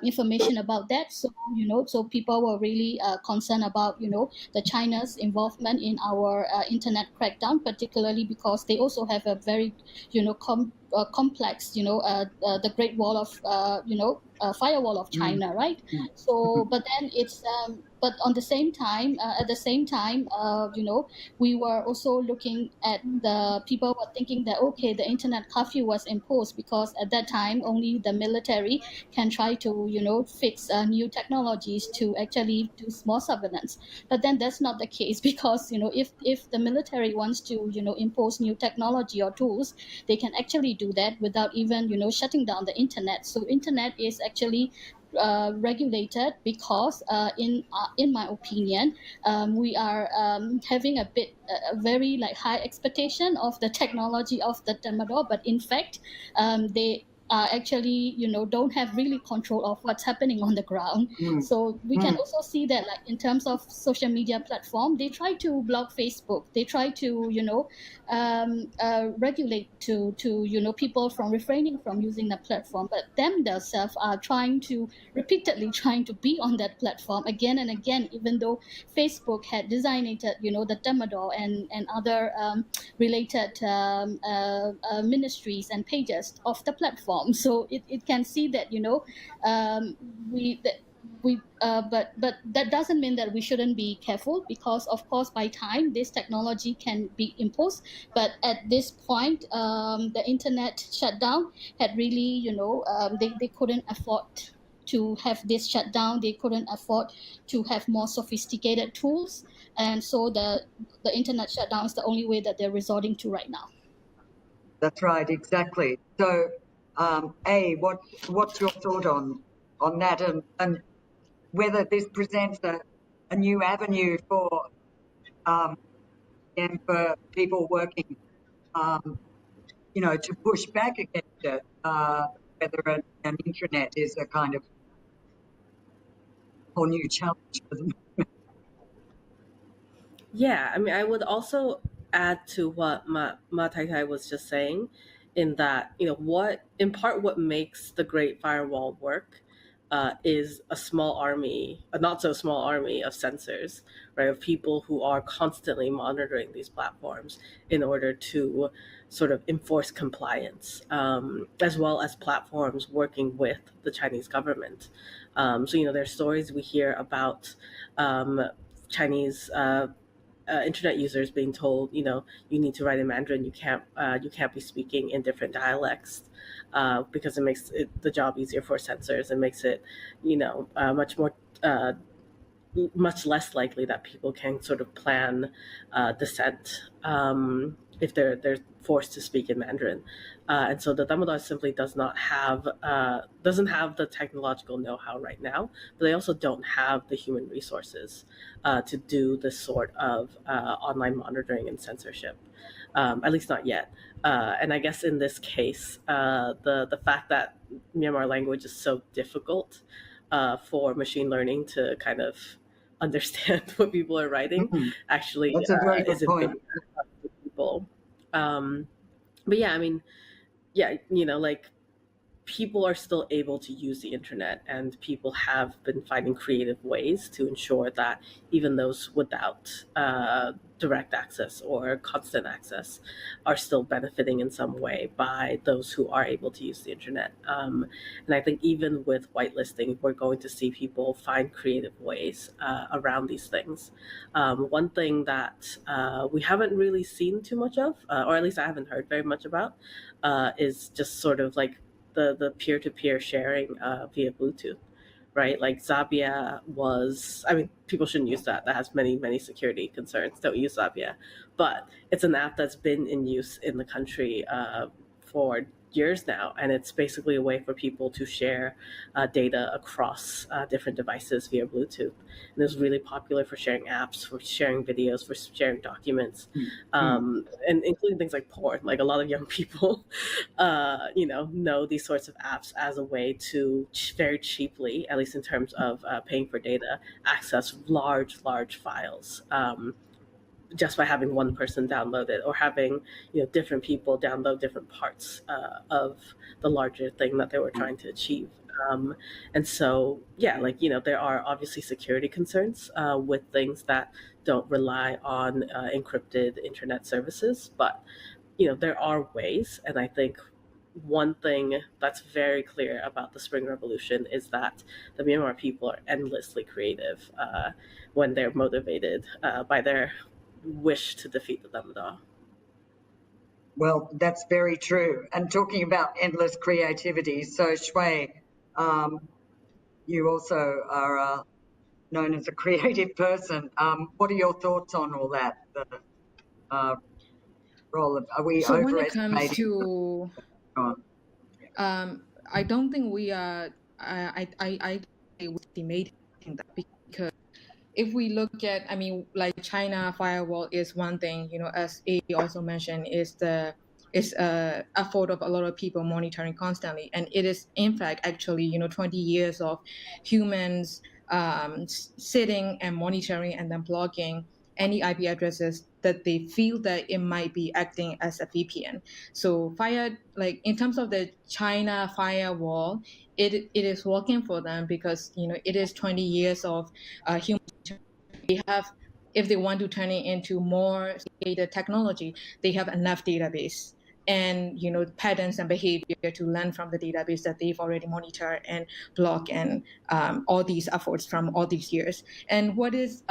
information about that. So people were really concerned about the China's involvement in our internet crackdown, particularly because they also have a very complex the Great Wall of firewall of China, right? So but then it's but on the same time at the same time we were also looking at the people were thinking that, okay, the internet curfew was imposed because at that time only the military can try to fix new technologies to actually do small surveillance. But then that's not the case, because if the military wants to impose new technology or tools, they can actually do that without even shutting down the internet. So internet is actually regulated because in my opinion, we are having a very high expectation of the technology of the Tamador, but in fact they actually don't have really control of what's happening on the ground. So we can also see that in terms of social media platform, they try to block Facebook, they try to regulate to people from refraining from using the platform, but them themselves are repeatedly trying to be on that platform again and again, even though Facebook had designated the Tamador and other related ministries and pages of the platform. So it can see that but that doesn't mean that we shouldn't be careful, because of course by time this technology can be imposed. But at this point, the internet shutdown had really they couldn't afford to have this shutdown. They couldn't afford to have more sophisticated tools, and so the internet shutdown is the only way that they're resorting to right now. That's right, exactly. So, what's your thought on that, and whether this presents a new avenue for and for people working, to push back against it, whether an intranet is a kind of whole new challenge for them. Yeah, I mean, I would also add to what Ma Tai Tai was just saying, in that, what makes the Great Firewall work is a small army, a not so small army of censors, right, of people who are constantly monitoring these platforms in order to sort of enforce compliance, as well as platforms working with the Chinese government. So, there's stories we hear about Chinese internet users being told, you need to write in Mandarin. You can't be speaking in different dialects, because it makes the job easier for censors and makes it, much more much less likely that people can sort of plan dissent if they're forced to speak in Mandarin. And so the Damodar simply doesn't have the technological know-how right now, but they also don't have the human resources to do this sort of online monitoring and censorship, at least not yet. And I guess in this case, the fact that Myanmar language is so difficult for machine learning to kind of understand what people are writing actually That's a very good is a point. big for people. But yeah, I mean, yeah, like people are still able to use the internet, and people have been finding creative ways to ensure that even those without direct access or constant access are still benefiting in some way by those who are able to use the internet. And I think even with whitelisting, we're going to see people find creative ways around these things. One thing that we haven't really seen too much of, or at least I haven't heard very much about, is just sort of like the peer-to-peer sharing via Bluetooth, right? Like Zapier I mean, people shouldn't use that. That has many security concerns. Don't use Zapier. But it's an app that's been in use in the country for years now, and it's basically a way for people to share data across different devices via Bluetooth. And it was really popular for sharing apps, for sharing videos, for sharing documents, and including things like porn. Like a lot of young people, know these sorts of apps as a way to very cheaply, at least in terms of paying for data, access large files. Just by having one person download it, or having different people download different parts of the larger thing that they were trying to achieve. And so yeah, like there are obviously security concerns with things that don't rely on encrypted internet services, but there are ways. And I think one thing that's very clear about the Spring Revolution is that the Myanmar people are endlessly creative when they're motivated by their wish to defeat the Damodar. Well, that's very true. And talking about endless creativity, so Shui, you also are known as a creative person. What are your thoughts on all that? The role of, are we So when it comes overestimating? to, I don't think we are. I estimating that, because if we look at, I mean, like China firewall is one thing, as A also mentioned, is a effort of a lot of people monitoring constantly, and it is in fact actually 20 years of humans sitting and monitoring and then blocking any IP addresses that they feel that it might be acting as a VPN. So like in terms of the China firewall, it is working for them because it is 20 years of human. They have, if they want to turn it into more data technology, they have enough database and patterns and behavior to learn from the database that they've already monitored and blocked, and all these efforts from all these years. And what is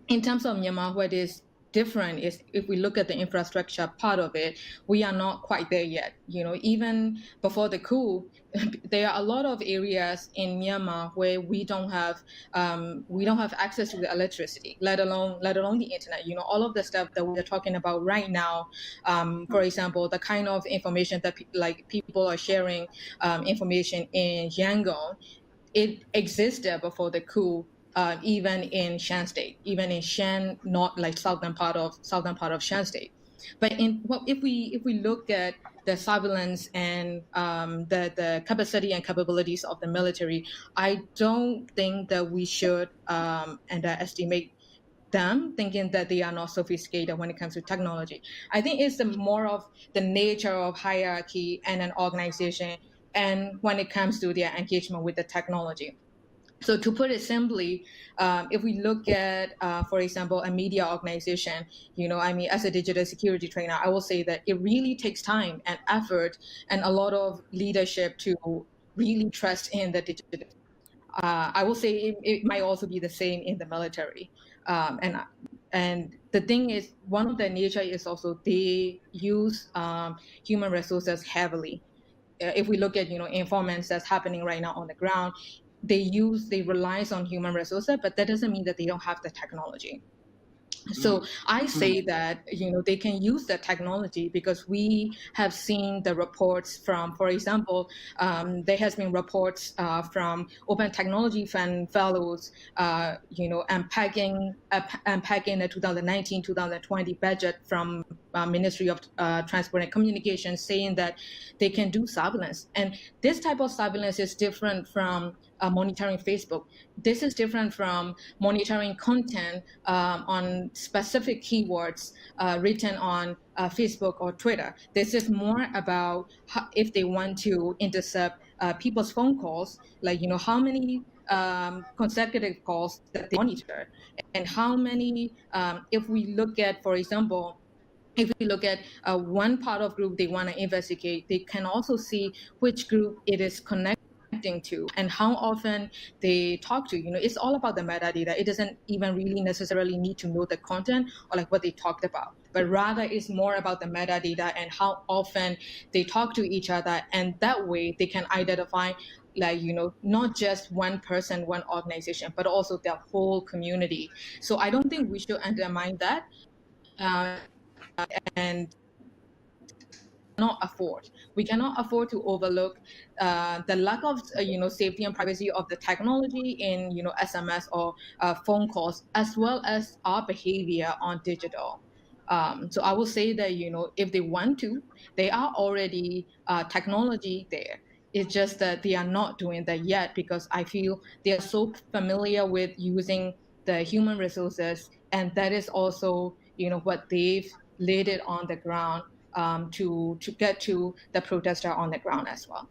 in terms of Myanmar, what is different is if we look at the infrastructure part of it, we are not quite there yet. Even before the coup, there are a lot of areas in Myanmar where we don't have access to the electricity, let alone the internet. All of the stuff that we're talking about right now. For example, the kind of information that people are sharing, information in Yangon, it existed before the coup. Even in Shan State, even in Shan, not like southern part of Shan State. But if we look at the surveillance and the capacity and capabilities of the military, I don't think that we should underestimate them, thinking that they are not sophisticated when it comes to technology. I think it's more of the nature of hierarchy and an organization, and when it comes to their engagement with the technology. So to put it simply, if we look at, for example, a media organization, as a digital security trainer, I will say that it really takes time and effort and a lot of leadership to really trust in the digital. I will say it might also be the same in the military. And the thing is, one of the nature is also they use human resources heavily. If we look at informants that's happening right now on the ground, they rely on human resources, but that doesn't mean that they don't have the technology. So I say that they can use the technology because we have seen the reports from, for example, there has been reports from Open Technology Fund fellows, unpacking the 2019-2020 budget from Ministry of Transport and Communications, saying that they can do surveillance, and this type of surveillance is different from monitoring Facebook. This is different from monitoring content on specific keywords written on Facebook or Twitter. This is more about if they want to intercept people's phone calls, like how many consecutive calls that they monitor, and how many. If we look at, for example, if we look at one part of group they want to investigate, they can also see which group it is connecting to and how often they talk to. It's all about the metadata. It doesn't even really necessarily need to know the content or like what they talked about, but rather it's more about the metadata and how often they talk to each other, and that way they can identify, like not just one person, one organization, but also their whole community. So I don't think we should undermine that. And we cannot afford to overlook the lack of safety and privacy of the technology in SMS or phone calls, as well as our behavior on digital. So I will say that if they want to, they are already technology there. It's just that they are not doing that yet because I feel they are so familiar with using the human resources, and that is also what they've laid it on the ground to get to the protester on the ground as well.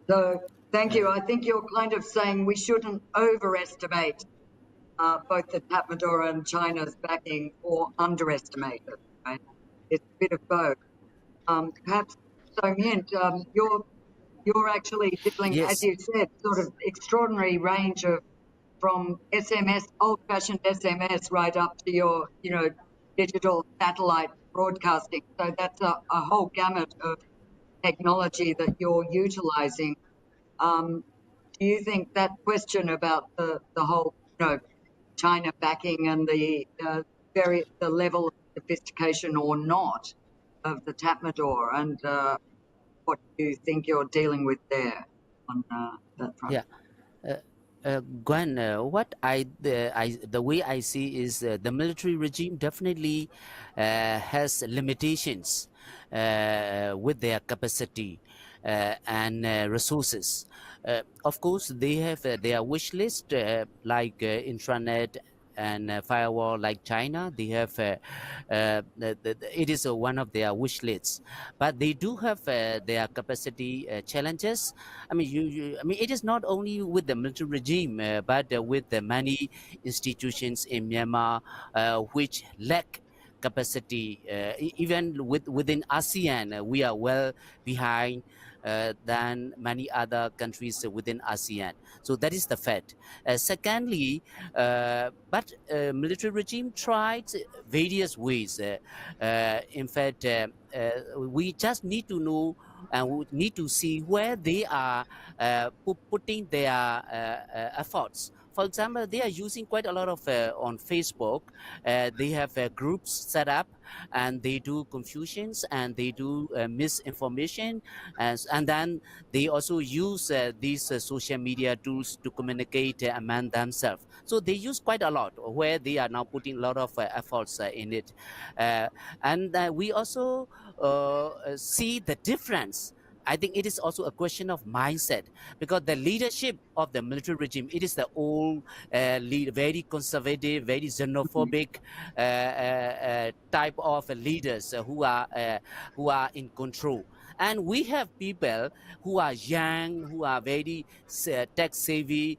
So thank you. I think you're kind of saying we shouldn't overestimate both the Tatmadaw and China's backing or underestimate it, right? It's a bit of both. Perhaps, So Myint, you're actually dealing, as Yes. you said, sort of extraordinary range of from SMS, old-fashioned SMS, right up to your, digital satellite broadcasting. So that's a whole gamut of technology that you're utilizing. Do you think that question about the whole, China backing and the level of sophistication or not of the Tatmadaw, and what do you think you're dealing with there on that front? Yeah. Gwen, what the way I see is the military regime definitely has limitations with their capacity and resources. Of course, they have their wish list like intranet and firewall like China. They have it is one of their wish lists, but they do have their capacity challenges. I mean, I mean, it is not only with the military regime, but with the many institutions in Myanmar which lack capacity. Even within ASEAN, we are well behind than many other countries within ASEAN. So that is the fact. Secondly, but military regime tried various ways. In fact, we just need to know and we need to see where they are putting their efforts. For example, they are using quite a lot of on Facebook. They have groups set up, and they do confusions and they do misinformation, and then they also use these social media tools to communicate among themselves. So they use quite a lot, where they are now putting a lot of efforts in it, and we also see the difference. I think it is also a question of mindset, because the leadership of the military regime, it is the old, very conservative, very xenophobic type of leaders who are in control. And we have people who are young, who are very tech savvy,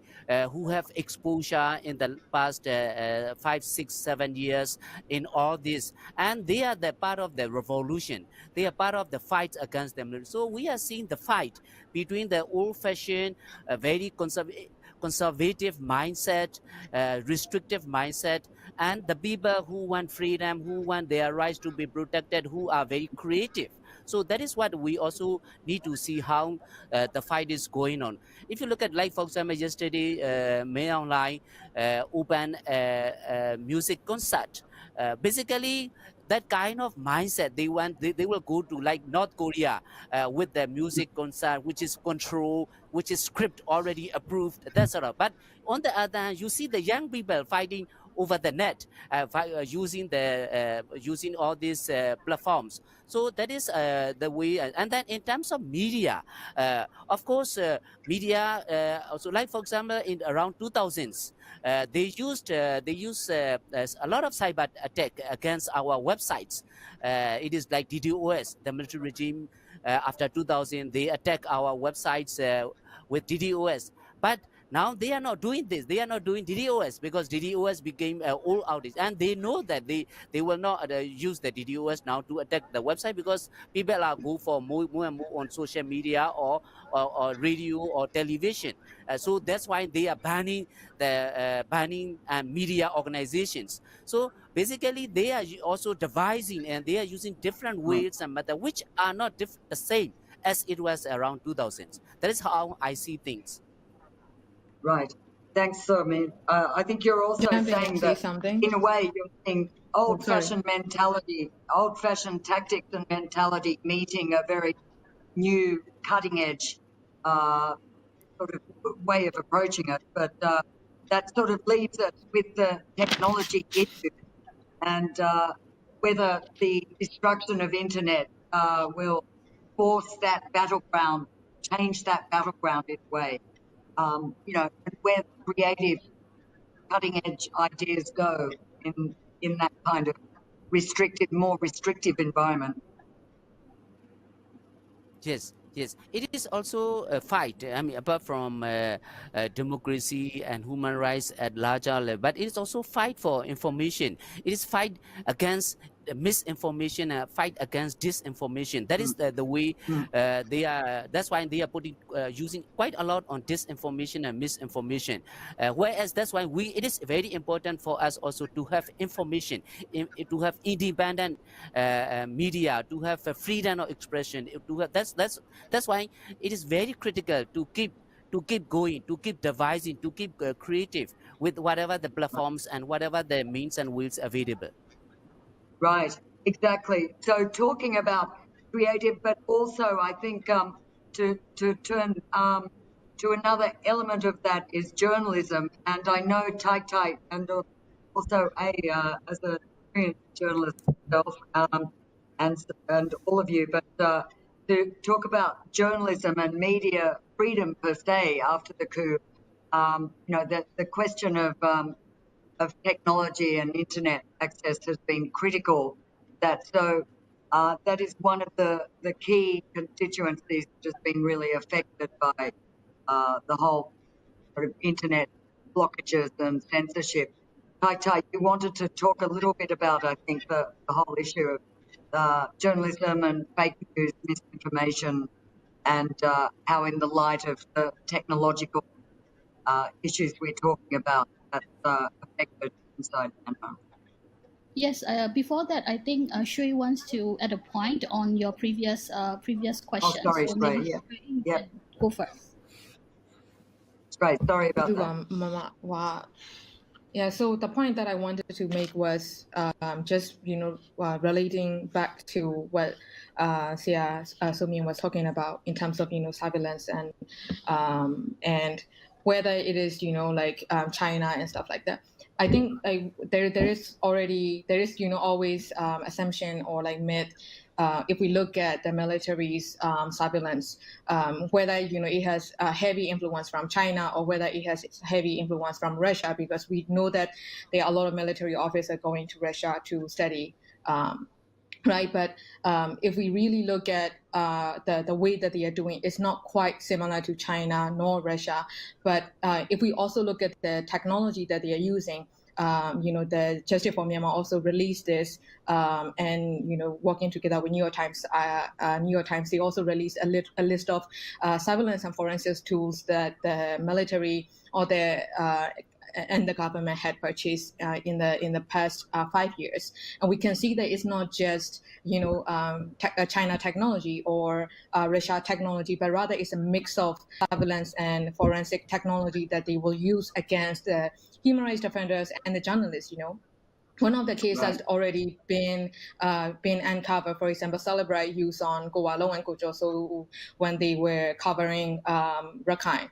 who have exposure in the past 5, 6, 7 years in all this, and they are the part of the revolution. They are part of the fight against them. So we are seeing the fight between the old-fashioned, very conservative mindset, restrictive mindset, and the people who want freedom, who want their rights to be protected, who are very creative. So that is what we also need to see how the fight is going on. If you look at, like, for example, yesterday, May Online opened a music concert. Basically, that kind of mindset, they will go to like North Korea with their music concert, which is controlled, which is script already approved, that sort of. But on the other hand, you see the young people fighting over the net, using all these platforms. So that is the way. And then in terms of media, of course, media also, like for example, in around 2000s, they use a lot of cyber attack against our websites. It is like DDoS, the military regime. After 2000, they attack our websites with DDoS. But now they are not doing this. They are not doing DDoS because DDoS became all outage, and they know that they will not use the DDoS now to attack the website, because people are go for more and more on social media or radio or television. So that's why they are banning media organizations. So basically, they are also devising, and they are using different ways and methods which are not the same as it was around 2000s. That is how I see things. Right. Thanks, Somi. I think you're also Can I saying say that, something? in a way, you're seeing Oh, sorry. old-fashioned mentality, old-fashioned tactics and mentality meeting a very new, cutting-edge sort of way of approaching it. But that sort of leaves it with the technology issue, and whether the destruction of internet will force that battleground, change that battleground in a way. You know, and where creative, cutting-edge ideas go in that kind of more restrictive environment. Yes, yes. It is also a fight. I mean, apart from democracy and human rights at larger level, but it is also fight for information. It is fight against misinformation, fight against disinformation. That is the way they are. That's why they are putting using quite a lot on disinformation and misinformation. Whereas that's why it is very important for us also to have information, to have independent media, to have freedom of expression. To have, that's why it is very critical to keep going, to keep devising, to keep creative with whatever the platforms and whatever the means and ways available. Right, exactly. So talking about creative, but also I think to turn to another element of that is journalism. And I know Tai and also as a experienced journalist myself, and all of you, but to talk about journalism and media freedom per se after the coup, you know, the question of technology and internet access has been critical. That is one of the key constituencies that has been really affected by the whole sort of internet blockages and censorship. Tai, you wanted to talk a little bit about, I think, the whole issue of journalism and fake news, misinformation, and how in the light of the technological issues we're talking about, that's affected inside Myanmar. Yes, before that, I think Shui wants to add a point on your previous question. Oh, sorry, So maybe yeah. Shui Yeah. can go first. Right, sorry about that. Yeah, so the point that I wanted to make was just, relating back to what Somin was talking about in terms of, surveillance and whether it is, like China and stuff like that. I think there is always assumption or like myth. If we look at the military's surveillance, whether it has a heavy influence from China or whether it has heavy influence from Russia, because we know that there are a lot of military officers going to Russia to study. Right, but if we really look at the way that they are doing, it's not quite similar to China nor Russia. But if we also look at the technology that they are using, the Justice for Myanmar also released this, and working together with New York Times, they also released a list of surveillance and forensics tools that the military or the and the government had purchased in the past 5 years. And we can see that it's not just China technology or Russia technology, but rather it's a mix of surveillance and forensic technology that they will use against the human rights defenders and the journalists. One of the cases Right. has already been uncovered. For example, Celebrate use on Gowalo and Gojoso when they were covering Rakhine.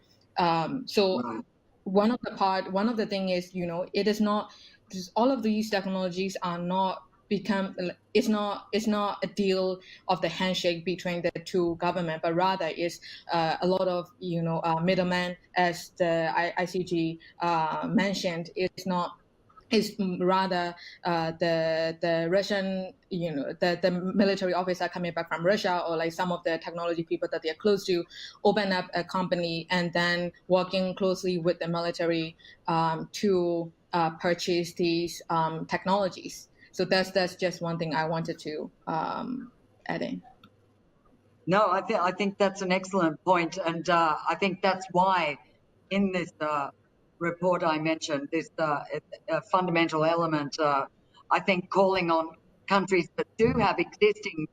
So Right. one of the thing is, it is not, all of these technologies are not it's not a deal of the handshake between the two government, but rather is a lot of middlemen, as the ICG mentioned. It's rather the Russian, the military officer coming back from Russia, or like some of the technology people that they're close to, open up a company and then working closely with the military to purchase these technologies. So that's just one thing I wanted to add in. No, I think that's an excellent point, and I think that's why in this report I mentioned this fundamental element. I think calling on countries that do have existing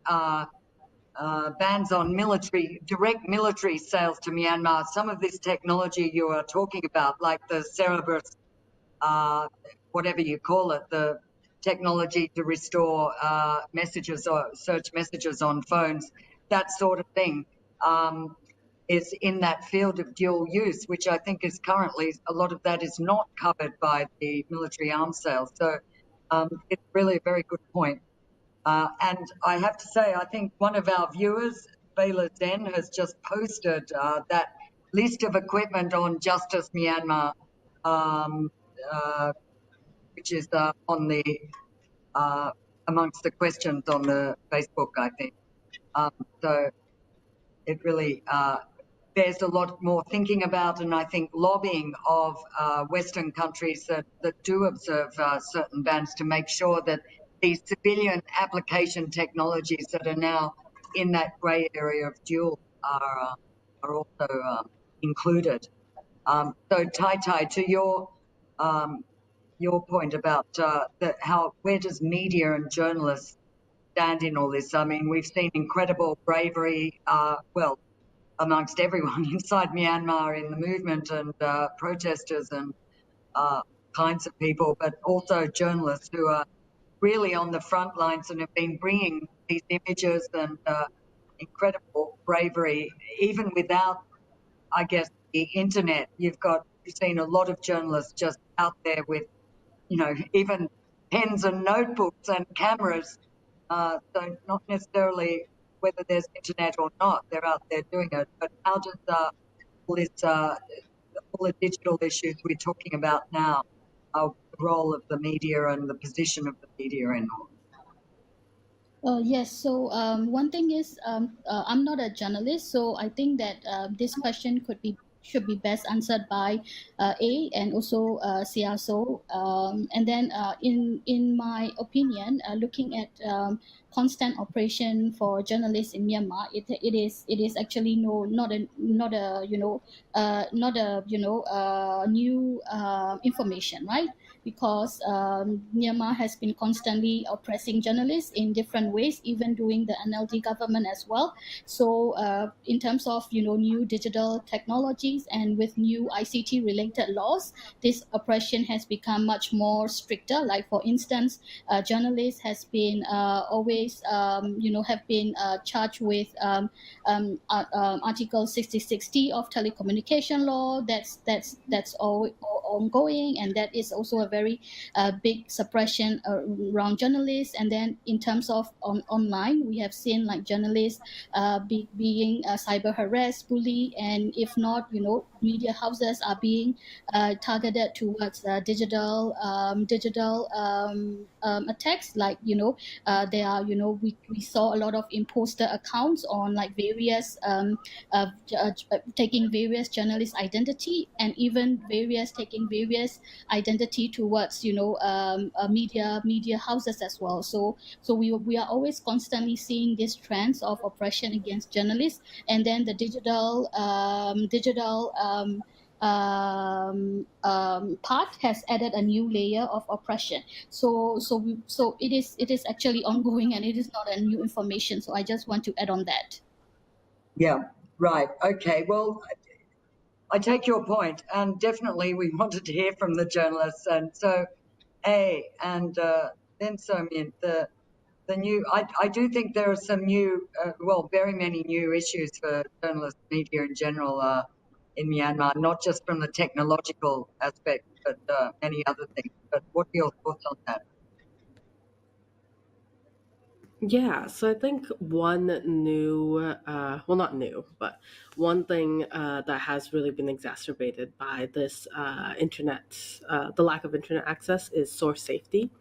bans on direct military sales to Myanmar. Some of this technology you are talking about, like the Cerberus, whatever you call it, the technology to restore messages or search messages on phones, that sort of thing, is in that field of dual use, which I think is currently, a lot of that is not covered by the military arms sales. So it's really a very good point. And I have to say, I think one of our viewers, Bela Zen, has just posted that list of equipment on Justice Myanmar, which is on the amongst the questions on the Facebook, I think. So it really there's a lot more thinking about, and I think lobbying of Western countries that do observe certain bans to make sure that these civilian application technologies that are now in that grey area of dual are also included. So Tai, to your point about where does media and journalists stand in all this? I mean, we've seen incredible bravery, amongst everyone inside Myanmar in the movement and protesters and kinds of people, but also journalists who are really on the front lines and have been bringing these images and incredible bravery, even without, I guess, the internet. You've seen a lot of journalists just out there with, even pens and notebooks and cameras. So not necessarily whether there's internet or not, they're out there doing it. But how does all the digital issues we're talking about now, the role of the media and the position of the media in all? Yes, so one thing is I'm not a journalist, so I think that this question should be best answered by A and also CSO. And then in my opinion, looking at constant operation for journalists in Myanmar, it is actually not a new information, right? Because Myanmar has been constantly oppressing journalists in different ways, even during the NLD government as well. So in terms of new digital technologies and with new ICT related laws, this oppression has become much more stricter. Like for instance, journalists has been always have been charged with Article 6060 of telecommunication law. That's all ongoing, and that is also a very big suppression around journalists. And then in terms of online, we have seen like journalists being cyber harassed, bullied, and if not, media houses are being targeted towards digital attacks. Like there are we saw a lot of imposter accounts on like various taking various journalist identity, and even taking various identity towards media houses as well. So we are always constantly seeing these trends of oppression against journalists. And then the digital part has added a new layer of oppression. So it is actually ongoing, and it is not a new information. So I just want to add on that. Yeah, right. Okay. Well, I take your point, and definitely we wanted to hear from the journalists. And so, then so Min, the new, I do think there are some new, very many new issues for journalist media in general in Myanmar, not just from the technological aspect, but many other things. But what are your thoughts on that? Yeah, so I think one new, not new, but one thing that has really been exacerbated by this internet, the lack of internet access is source safety.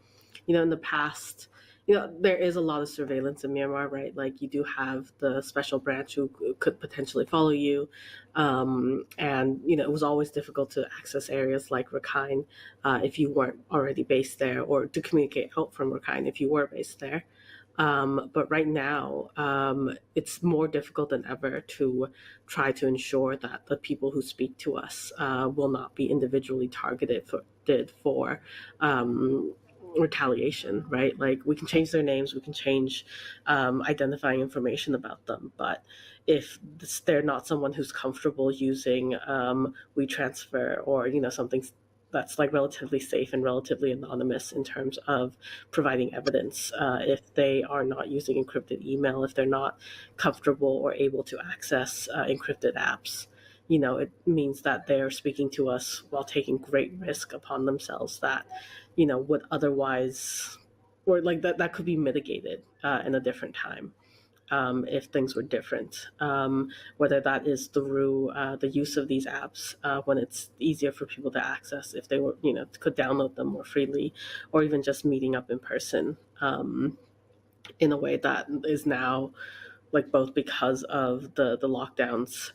In the past, there is a lot of surveillance in Myanmar, right? Like, you do have the special branch who could potentially follow you. And, it was always difficult to access areas like Rakhine if you weren't already based there, or to communicate out from Rakhine if you were based there. But right now, it's more difficult than ever to try to ensure that the people who speak to us will not be individually targeted for retaliation, right? Like, we can change their names, we can change identifying information about them, but if they're not someone who's comfortable using WeTransfer or something that's like relatively safe and relatively anonymous in terms of providing evidence, if they are not using encrypted email, if they're not comfortable or able to access encrypted apps, it means that they're speaking to us while taking great risk upon themselves that would otherwise, or like that could be mitigated in a different time, if things were different, whether that is through the use of these apps when it's easier for people to access, if they were, could download them more freely, or even just meeting up in person in a way that is now, like, both because of the lockdowns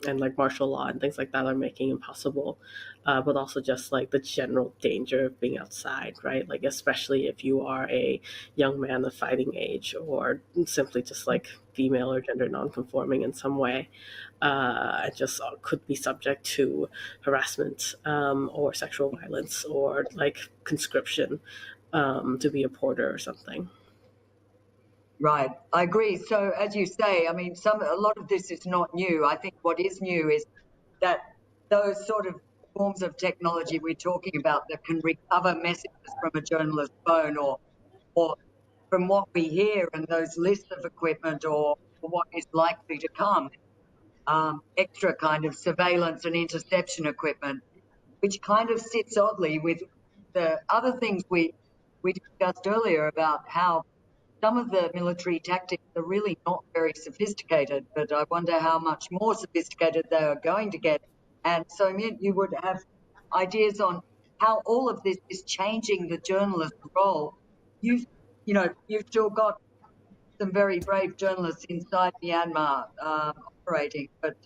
and like martial law and things like that are making impossible, but also just like the general danger of being outside, right? Like, especially if you are a young man of fighting age, or simply just like female or gender nonconforming in some way, and just could be subject to harassment or sexual violence, or like conscription to be a porter or something. Right, I agree. So as you say, I mean, a lot of this is not new. I think what is new is that those sort of forms of technology we're talking about that can recover messages from a journalist's phone, or from what we hear, and those lists of equipment, or what is likely to come, extra kind of surveillance and interception equipment, which kind of sits oddly with the other things we discussed earlier about how some of the military tactics are really not very sophisticated, but I wonder how much more sophisticated they are going to get. And so you would have ideas on how all of this is changing the journalist role. You've still got some very brave journalists inside Myanmar operating, but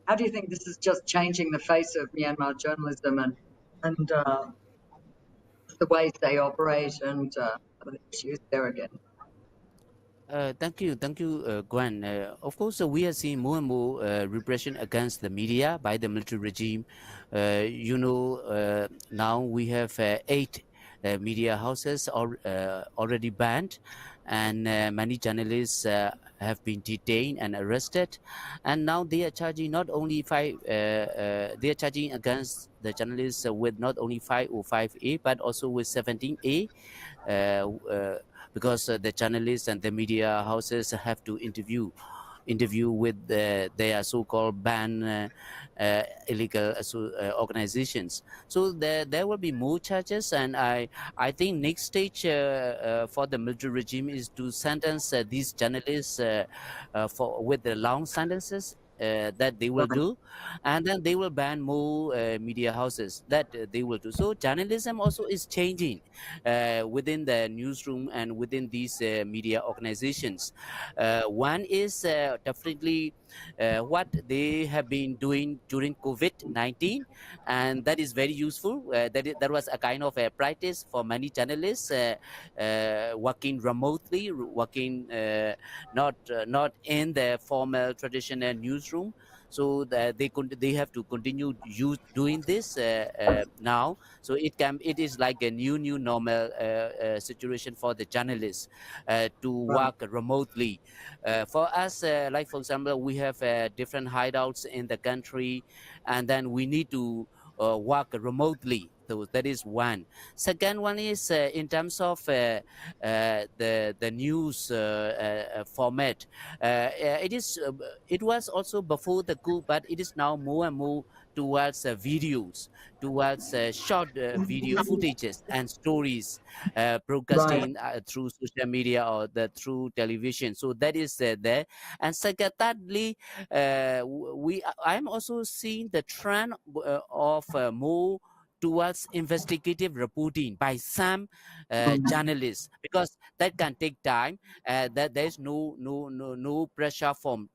how do you think this is just changing the face of Myanmar journalism and the ways they operate and other issues there again? Thank you, Gwen. Of course, we are seeing more and more repression against the media by the military regime. Now we have 8 media houses already banned, and many journalists have been detained and arrested. And now they are charging not only they are charging against the journalists with not only 505A but also with 17A. Because the journalists and the media houses have to interview with their so-called banned illegal organizations. So there will be more charges, and I think next stage for the military regime is to sentence these journalists with the long sentences that they will do, and then they will ban more media houses that they will do. So journalism also is changing within the newsroom and within these media organizations. One is definitely what they have been doing during COVID-19, and that is very useful. That was a kind of a practice for many journalists working remotely, working not in the formal traditional newsroom. so that they have to continue doing this now. So it is like a new normal situation for the journalists to Right. work remotely. For us, like for example, we have different hideouts in the country, and then we need to work remotely. So that is one. Second one is in terms of the news format. It was also before the coup, but it is now more and more towards videos, towards short video footages and stories Right. broadcasting through social media or through television. So that is there. And second, thirdly, I'm also seeing the trend of more towards investigative reporting by some journalists, because that can take time. That there is no pressure from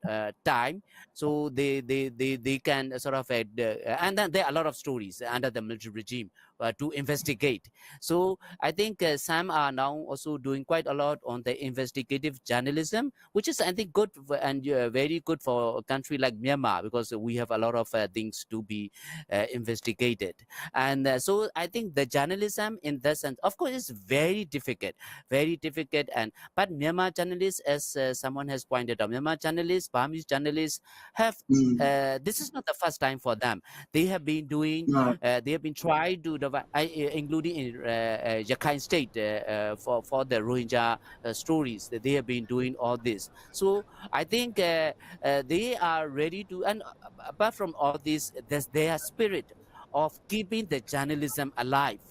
time, so they can sort of and then there are a lot of stories under the military regime to investigate. So I think some are now also doing quite a lot on the investigative journalism, which is, I think, good and very good for a country like Myanmar, because we have a lot of things to be investigated. And so I think the journalism in that sense, of course, is very difficult. And but Myanmar journalists, as someone has pointed out, Myanmar journalists, Burmese journalists have this is not the first time for them. They have been doing, Right. they have been trying to including in Rakhine State for the Rohingya stories. That they have been doing all this. So I think they are ready to. And apart from all this, there's their spirit of keeping the journalism alive,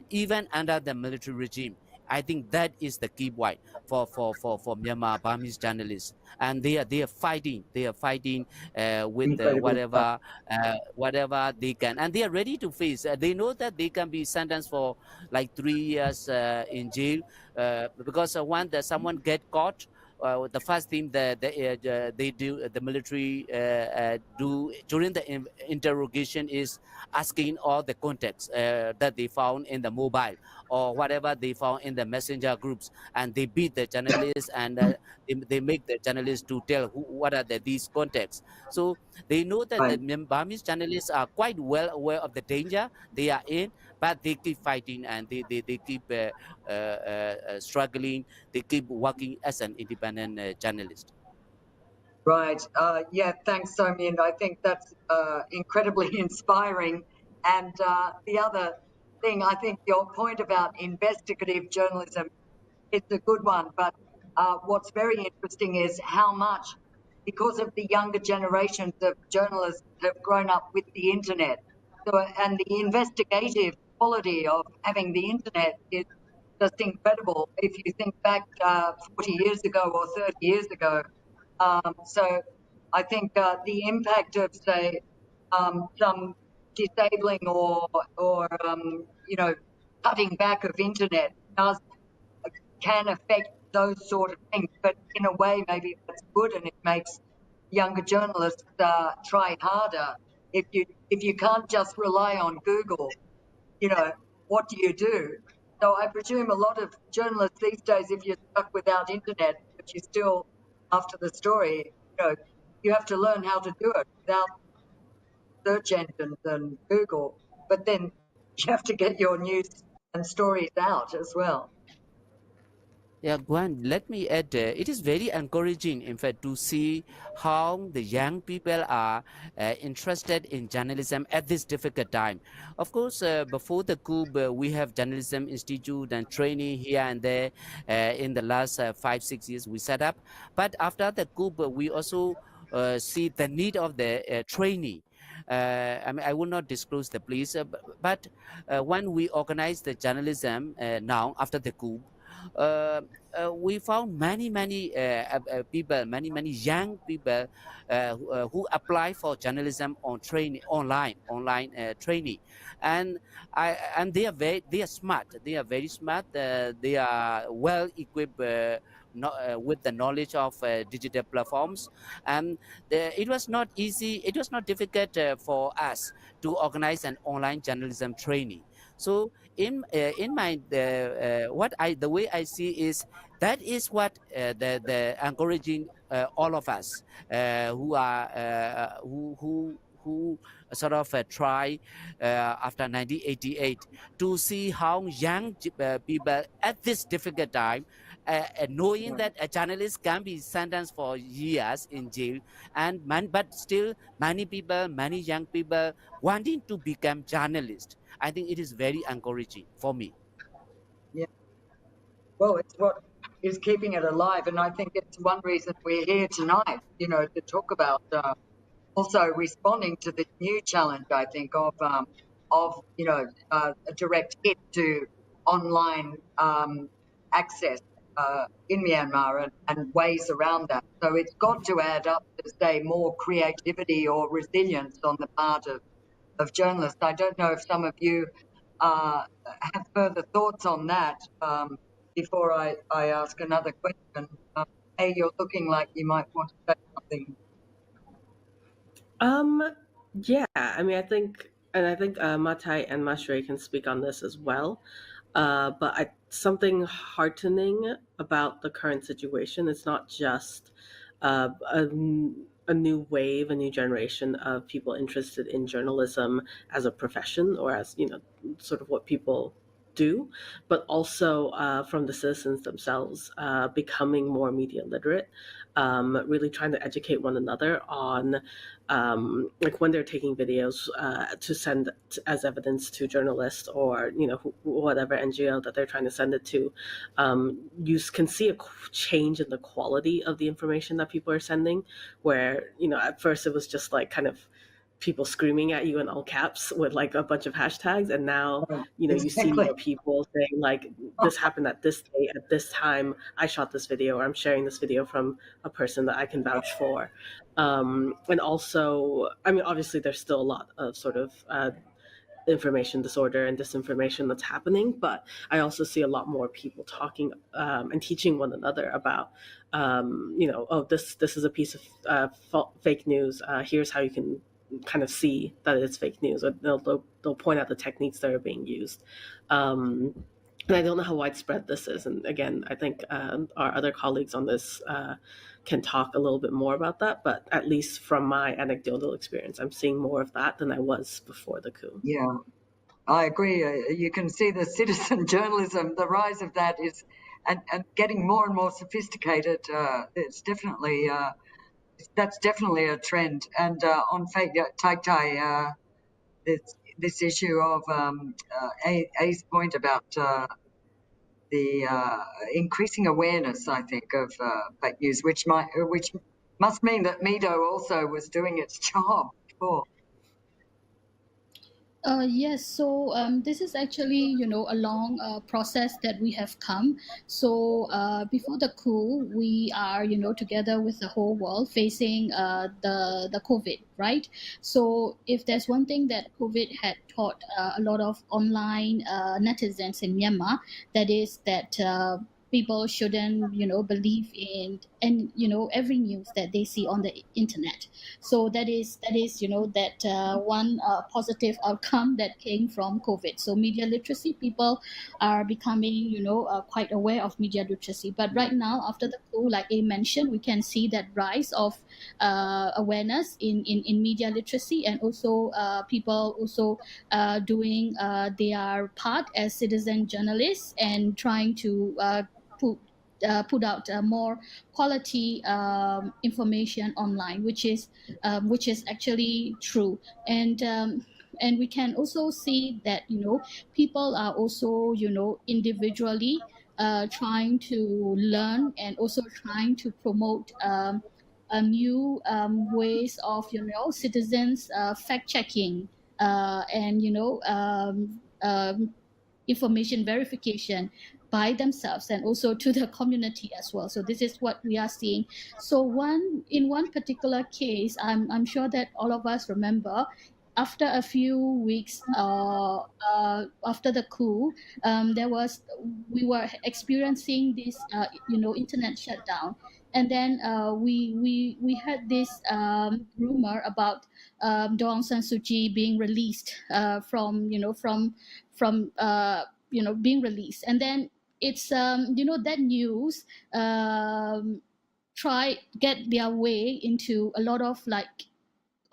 even under the military regime. I think that is the key point for Myanmar Burmese journalists, and they are fighting. They are fighting with Incredible stuff. whatever they can, and they are ready to face. They know that they can be sentenced for like 3 years in jail, because once that someone get caught, the first thing that they do, the military do during the interrogation is asking all the contacts that they found in the mobile or whatever they found in the messenger groups, and they beat the journalists, and they make the journalists to tell what are these contacts. So they know that the Right. Burmese journalists are quite well aware of the danger they are in, but they keep fighting, and they keep struggling. They keep working as an independent journalist. Right. Yeah, thanks, Somi. I think that's incredibly inspiring. And the other thing, I think your point about investigative journalism is a good one. But what's very interesting is how much, because of the younger generations of journalists have grown up with the internet. So, and the investigative quality of having the internet is just incredible. If you think back 40 years ago or 30 years ago, so I think the impact of, say, some disabling or you know, cutting back of internet can affect those sort of things. But in a way, maybe that's good, and it makes younger journalists try harder. If you can't just rely on Google, you know, what do you do? So I presume a lot of journalists these days, if you're stuck without internet, but you still, after the story, you know, you have to learn how to do it without search engines and Google. But then you have to get your news and stories out as well. Yeah, Gwen, let me add, it is very encouraging, in fact, to see how the young people are interested in journalism at this difficult time. Of course, before the coup, we have journalism institute and training here and there. In the last 5-6 years, we set up. But after the coup, we also see the need of the trainee. I mean, I will not disclose the place, but when we organize the journalism now after the coup, uh, we found many people, many young people who apply for journalism on training online training, and they are smart. They are very smart. They are well equipped. With the knowledge of digital platforms, and it was not easy. It was not difficult for us to organize an online journalism training. So in my the way I see is That is what the encouraging all of us who are who sort of try after 1988 to see how young people at this difficult time, knowing that a journalist can be sentenced for years in jail, but still many people, many young people wanting to become journalists. I think it is very encouraging for me. Yeah. Well, it's what is keeping it alive, and I think it's one reason we're here tonight. To talk about also responding to this new challenge. I think of a direct hit to online access in Myanmar and ways around that. So it's got to add up to say more creativity or resilience on the part of journalists. I don't know if some of you have further thoughts on that before I ask another question. Hey, you're looking like you might want to say something. Yeah, I mean, I think Matai and Mashre can speak on this as well. Something heartening about the current situation is not just a new wave, a new generation of people interested in journalism as a profession or as, sort of what people do, but also from the citizens themselves becoming more media literate, really trying to educate one another on like when they're taking videos to send as evidence to journalists or whatever NGO that they're trying to send it to, you can see a change in the quality of the information that people are sending. Where at first it was just like kind of people screaming at you in all caps with like a bunch of hashtags, and now you see more people saying like, this happened at this day at this time, I shot this video, or I'm sharing this video from a person that I can vouch for. And also, I mean, obviously there's still a lot of sort of information disorder and disinformation that's happening, but I also see a lot more people talking and teaching one another about oh, this is a piece of fake news, here's how you can kind of see that it's fake news, or they'll point out the techniques that are being used. And I don't know how widespread this is, and again, I think our other colleagues on this can talk a little bit more about that, but at least from my anecdotal experience, I'm seeing more of that than I was before the coup. Yeah, I agree. You can see the citizen journalism, the rise of that is, and getting more and more sophisticated. It's definitely that's definitely a trend. And on fake Tai, this issue of A's point about the increasing awareness, I think, of fake news, which must mean that Mido also was doing its job before. Yes, so this is actually, a long process that we have come. So before the coup, we are, together with the whole world facing the COVID, right? So if there's one thing that COVID had taught a lot of online netizens in Myanmar, that is that people shouldn't, believe in and every news that they see on the internet. So that is that one positive outcome that came from COVID. So media literacy, people are becoming quite aware of media literacy. But right now, after the coup, like A mentioned, we can see that rise of awareness in media literacy, and also people also doing their part as citizen journalists and trying to put out more quality information online, which is actually true. And we can also see that people are also individually trying to learn and also trying to promote a new ways of citizens fact checking and information verification by themselves and also to the community as well. So this is what we are seeing. So one particular case, I'm sure that all of us remember, after a few weeks after the coup, we were experiencing this internet shutdown, and then we had this rumor about Daw Aung San Suu Kyi being released from being released, and then it's that news try get their way into a lot of like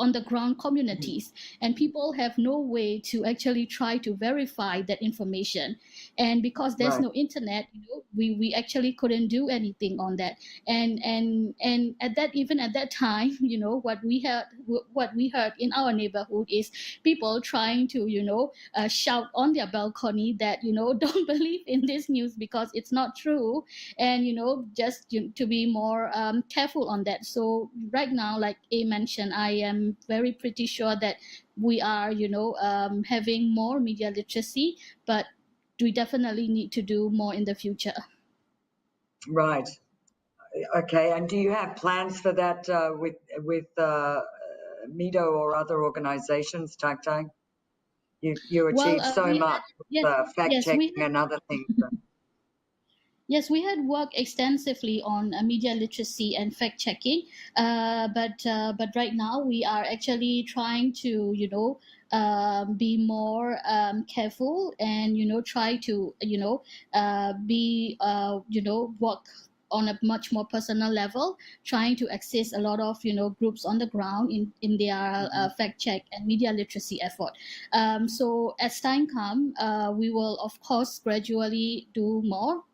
on the ground communities, and people have no way to actually try to verify that information. And because there's Right. no internet, we actually couldn't do anything on that. And at that, even at that time, what we heard in our neighborhood is people trying to shout on their balcony that don't believe in this news because it's not true, and just to be more careful on that. So right now, like A mentioned, I am very pretty sure that we are having more media literacy, but we definitely need to do more in the future. Right. Okay. And do you have plans for that with MIDO or other organizations, Tak Tak? You Well, achieved so we much had with yes, fact yes, we checking had and other things. Yes, we had worked extensively on media literacy and fact checking, but right now we are actually trying to be more careful, and try to be work on a much more personal level, trying to access a lot of groups on the ground in their fact check and media literacy effort. So as time come, we will of course gradually do more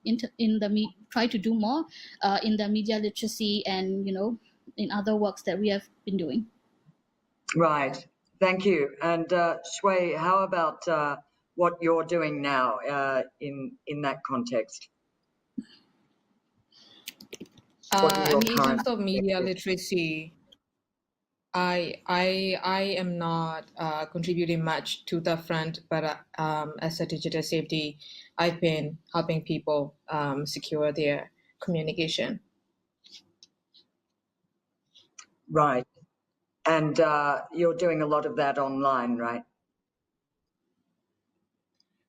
try to do more in the media literacy and in other works that we have been doing. Right. Thank you. And Shui, how about what you're doing now in that context? What are I your mean, in terms current of media objectives? literacy, I am not contributing much to the front, but as a digital safety, I've been helping people secure their communication. Right. And you're doing a lot of that online, right?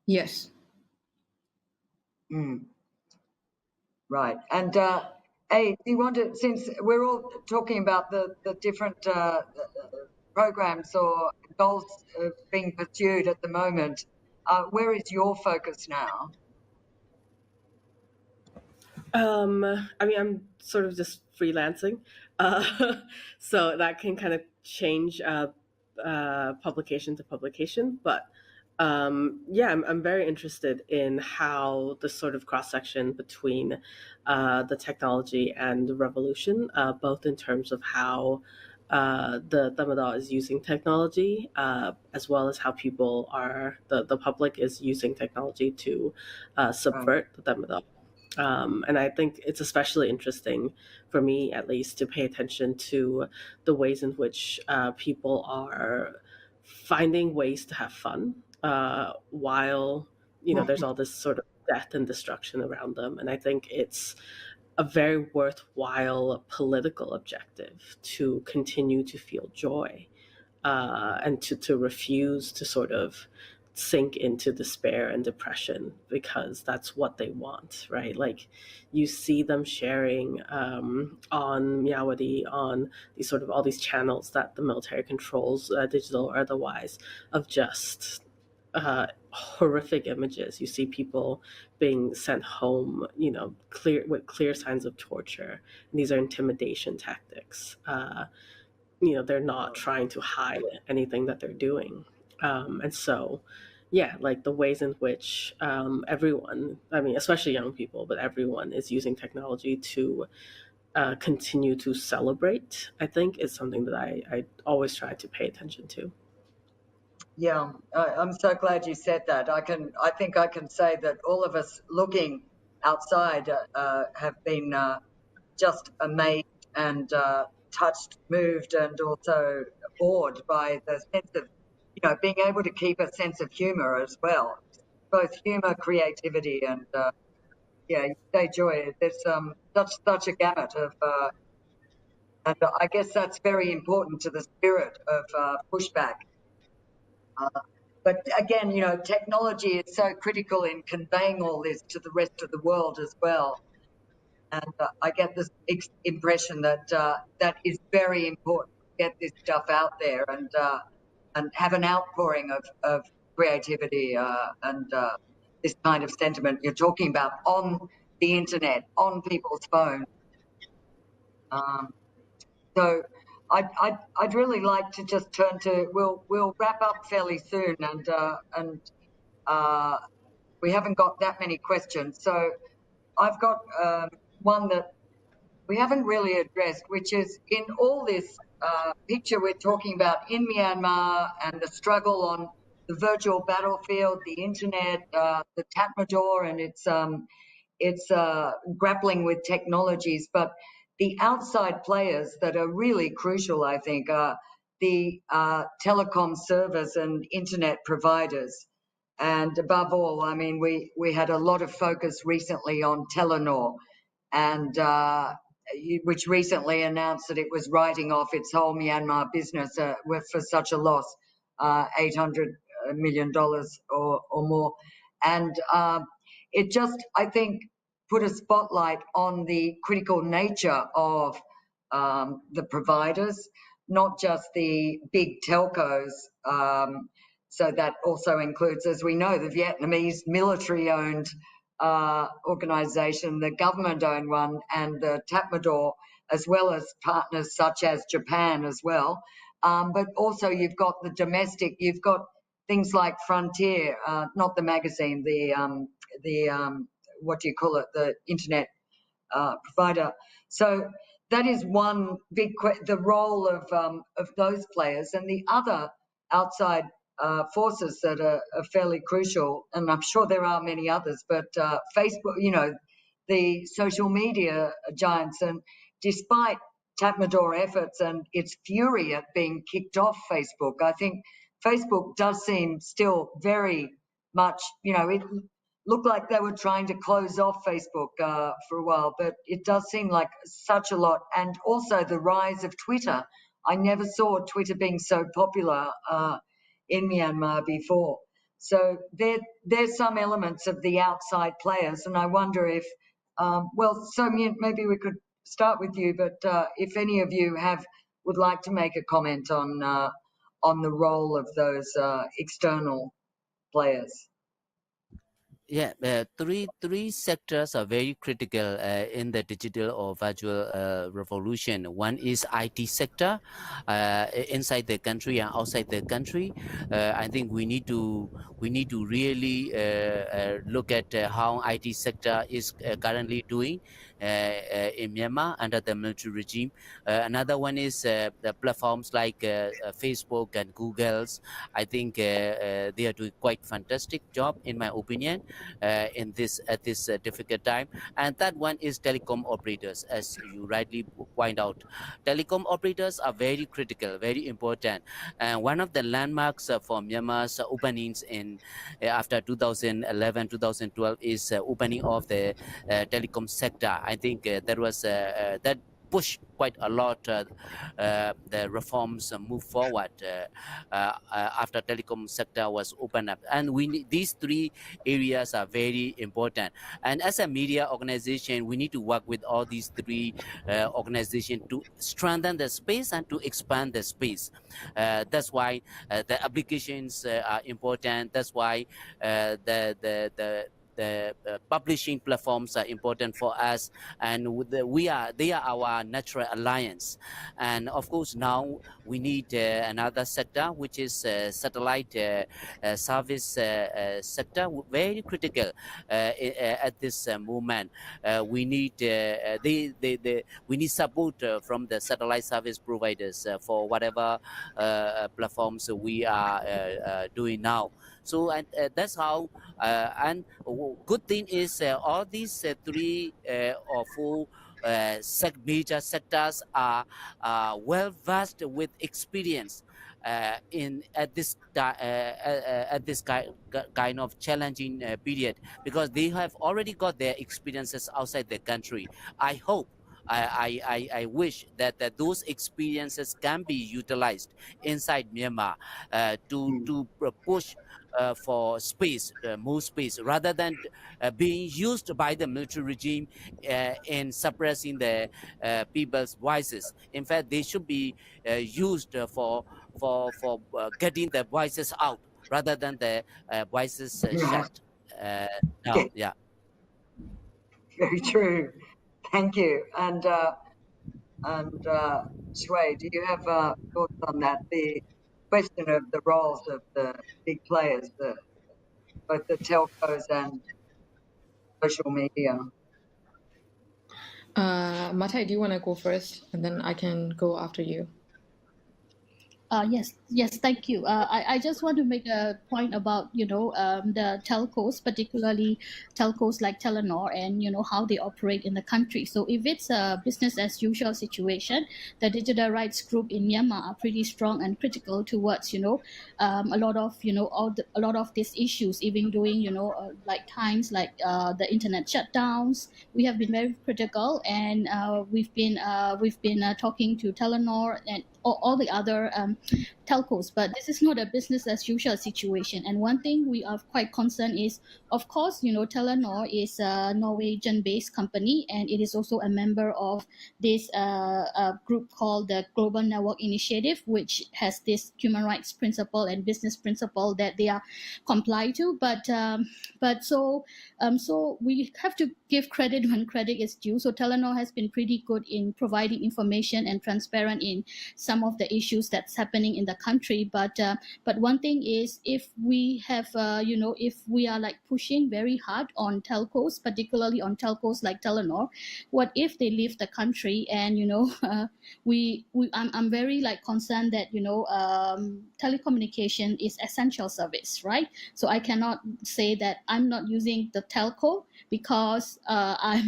Yes. Mm. Right. And hey, do you want to, since we're all talking about the different programs or goals being pursued at the moment, where is your focus now? I mean, I'm sort of just freelancing, uh, so that can kind of change publication to publication. But yeah, I'm very interested in how the sort of cross section between the technology and the revolution, both in terms of how the Damodar is using technology, as well as how people are the public is using technology to Right. subvert the Damodar. And I think it's especially interesting for me, at least, to pay attention to the ways in which people are finding ways to have fun while there's all this sort of death and destruction around them. And I think it's a very worthwhile political objective to continue to feel joy and to refuse to sort of sink into despair and depression because that's what they want, right? Like you see them sharing on Myawaddy, on these sort of all these channels that the military controls, digital or otherwise, of just horrific images. You see people being sent home, clear signs of torture. And these are intimidation tactics. They're not trying to hide anything that they're doing. And so, yeah, like the ways in which everyone, I mean, especially young people, but everyone is using technology to continue to celebrate, I think is something that I always try to pay attention to. Yeah, I'm so glad you said that. I think I can say that all of us looking outside have been just amazed and touched, moved, and also awed by the sense of, being able to keep a sense of humor as well. Both humor, creativity, and yeah, you say joy. There's such a gamut of, and I guess that's very important to the spirit of pushback. But again, technology is so critical in conveying all this to the rest of the world as well. And I get this impression that that is very important to get this stuff out there and have an outpouring of creativity and this kind of sentiment you're talking about on the internet, on people's phones. So I'd really like to just turn to, we'll wrap up fairly soon, and we haven't got that many questions. So I've got one that we haven't really addressed, which is in all this picture we're talking about in Myanmar and the struggle on the virtual battlefield, the internet, the Tatmadaw, and it's grappling with technologies. But the outside players that are really crucial, I think, are the telecom servers and internet providers. And above all, I mean, we had a lot of focus recently on Telenor, and which recently announced that it was writing off its whole Myanmar business for such a loss, $800 million or more. And it just, I think, put a spotlight on the critical nature of the providers, not just the big telcos. So that also includes, as we know, the Vietnamese military-owned organisation, the government-owned one, and the Tatmadaw, as well as partners such as Japan as well. But also you've got the domestic, you've got things like Frontier, not the magazine, the what do you call it, the internet provider. So that is one big the role of those players, and the other outside forces that are fairly crucial, and I'm sure there are many others, but Facebook, you know, the social media giants, and despite Tatmadaw efforts and its fury at being kicked off Facebook, I think Facebook does seem still very much, you know, it looked like they were trying to close off Facebook for a while, but it does seem like such a lot. And also the rise of Twitter. I never saw Twitter being so popular in Myanmar before. So there's some elements of the outside players, and I wonder if, well, so maybe we could start with you, but if any of you would like to make a comment on the role of those external players. Yeah, three sectors are very critical in the digital or virtual revolution. One is IT sector, inside the country and outside the country. I think we need to really look at how IT sector is currently doing in Myanmar under the military regime. Another one is the platforms like Facebook and Google's. I think they are doing quite fantastic job, in my opinion. In this at this difficult time. And that one is telecom operators, as you rightly point out. Telecom operators are very critical, very important, and one of the landmarks for Myanmar's openings in after 2011 2012 is opening of the telecom sector. I think there was that push quite a lot the reforms move forward after telecom sector was opened up, and these three areas are very important. And as a media organization, we need to work with all these three organizations to strengthen the space and to expand the space. That's why the applications are important. That's why the publishing platforms are important for us, and they are our natural alliance. And of course now we need another sector, which is satellite service sector, very critical at this moment. We need we need support from the satellite service providers for whatever platforms we are doing now. So and that's how and good thing is all these three or four major sectors are well versed with experience at this kind of challenging period, because they have already got their experiences outside the country. I hope, I wish that those experiences can be utilized inside Myanmar to push for space, more space, rather than being used by the military regime in suppressing the people's voices. In fact, they should be used for getting the voices out rather than the voices shut. now. Yeah. Very true. Thank you. And Shui, do you have thoughts on that? The question of the roles of the big players, both the telcos and social media. Matai, do you want to go first, and then I can go after you? Yes, thank you. I just want to make a point about, the telcos, particularly telcos like Telenor, and, how they operate in the country. So if it's a business as usual situation, the digital rights group in Myanmar are pretty strong and critical towards, a lot of, a lot of these issues, even during, like times like the internet shutdowns. We have been very critical, and we've been talking to Telenor and all the other telcos, but this is not a business as usual situation. And one thing we are quite concerned is, of course, Telenor is a Norwegian-based company, and it is also a member of this group called the Global Network Initiative, which has this human rights principle and business principle that they are comply to. So we have to give credit when credit is due. So Telenor has been pretty good in providing information and transparent in some of the issues that's happening in the country. But one thing is, if we have if we are like pushing very hard on telcos, particularly on telcos like Telenor, what if they leave the country? And I'm very like concerned that telecommunication is essential service, right? So I cannot say that I'm not using the telco because I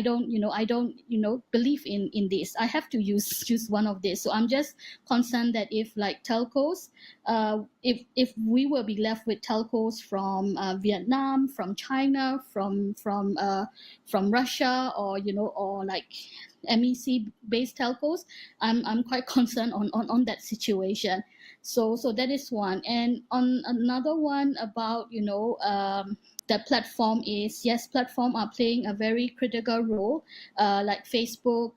don't believe in this. I have to use one of this. So I'm just concerned that if like telcos, if we will be left with telcos from Vietnam, from China, from Russia, or like MEC based telcos, I'm quite concerned on that situation. So that is one. And on another one about the platform is, yes, platform are playing a very critical role, like Facebook,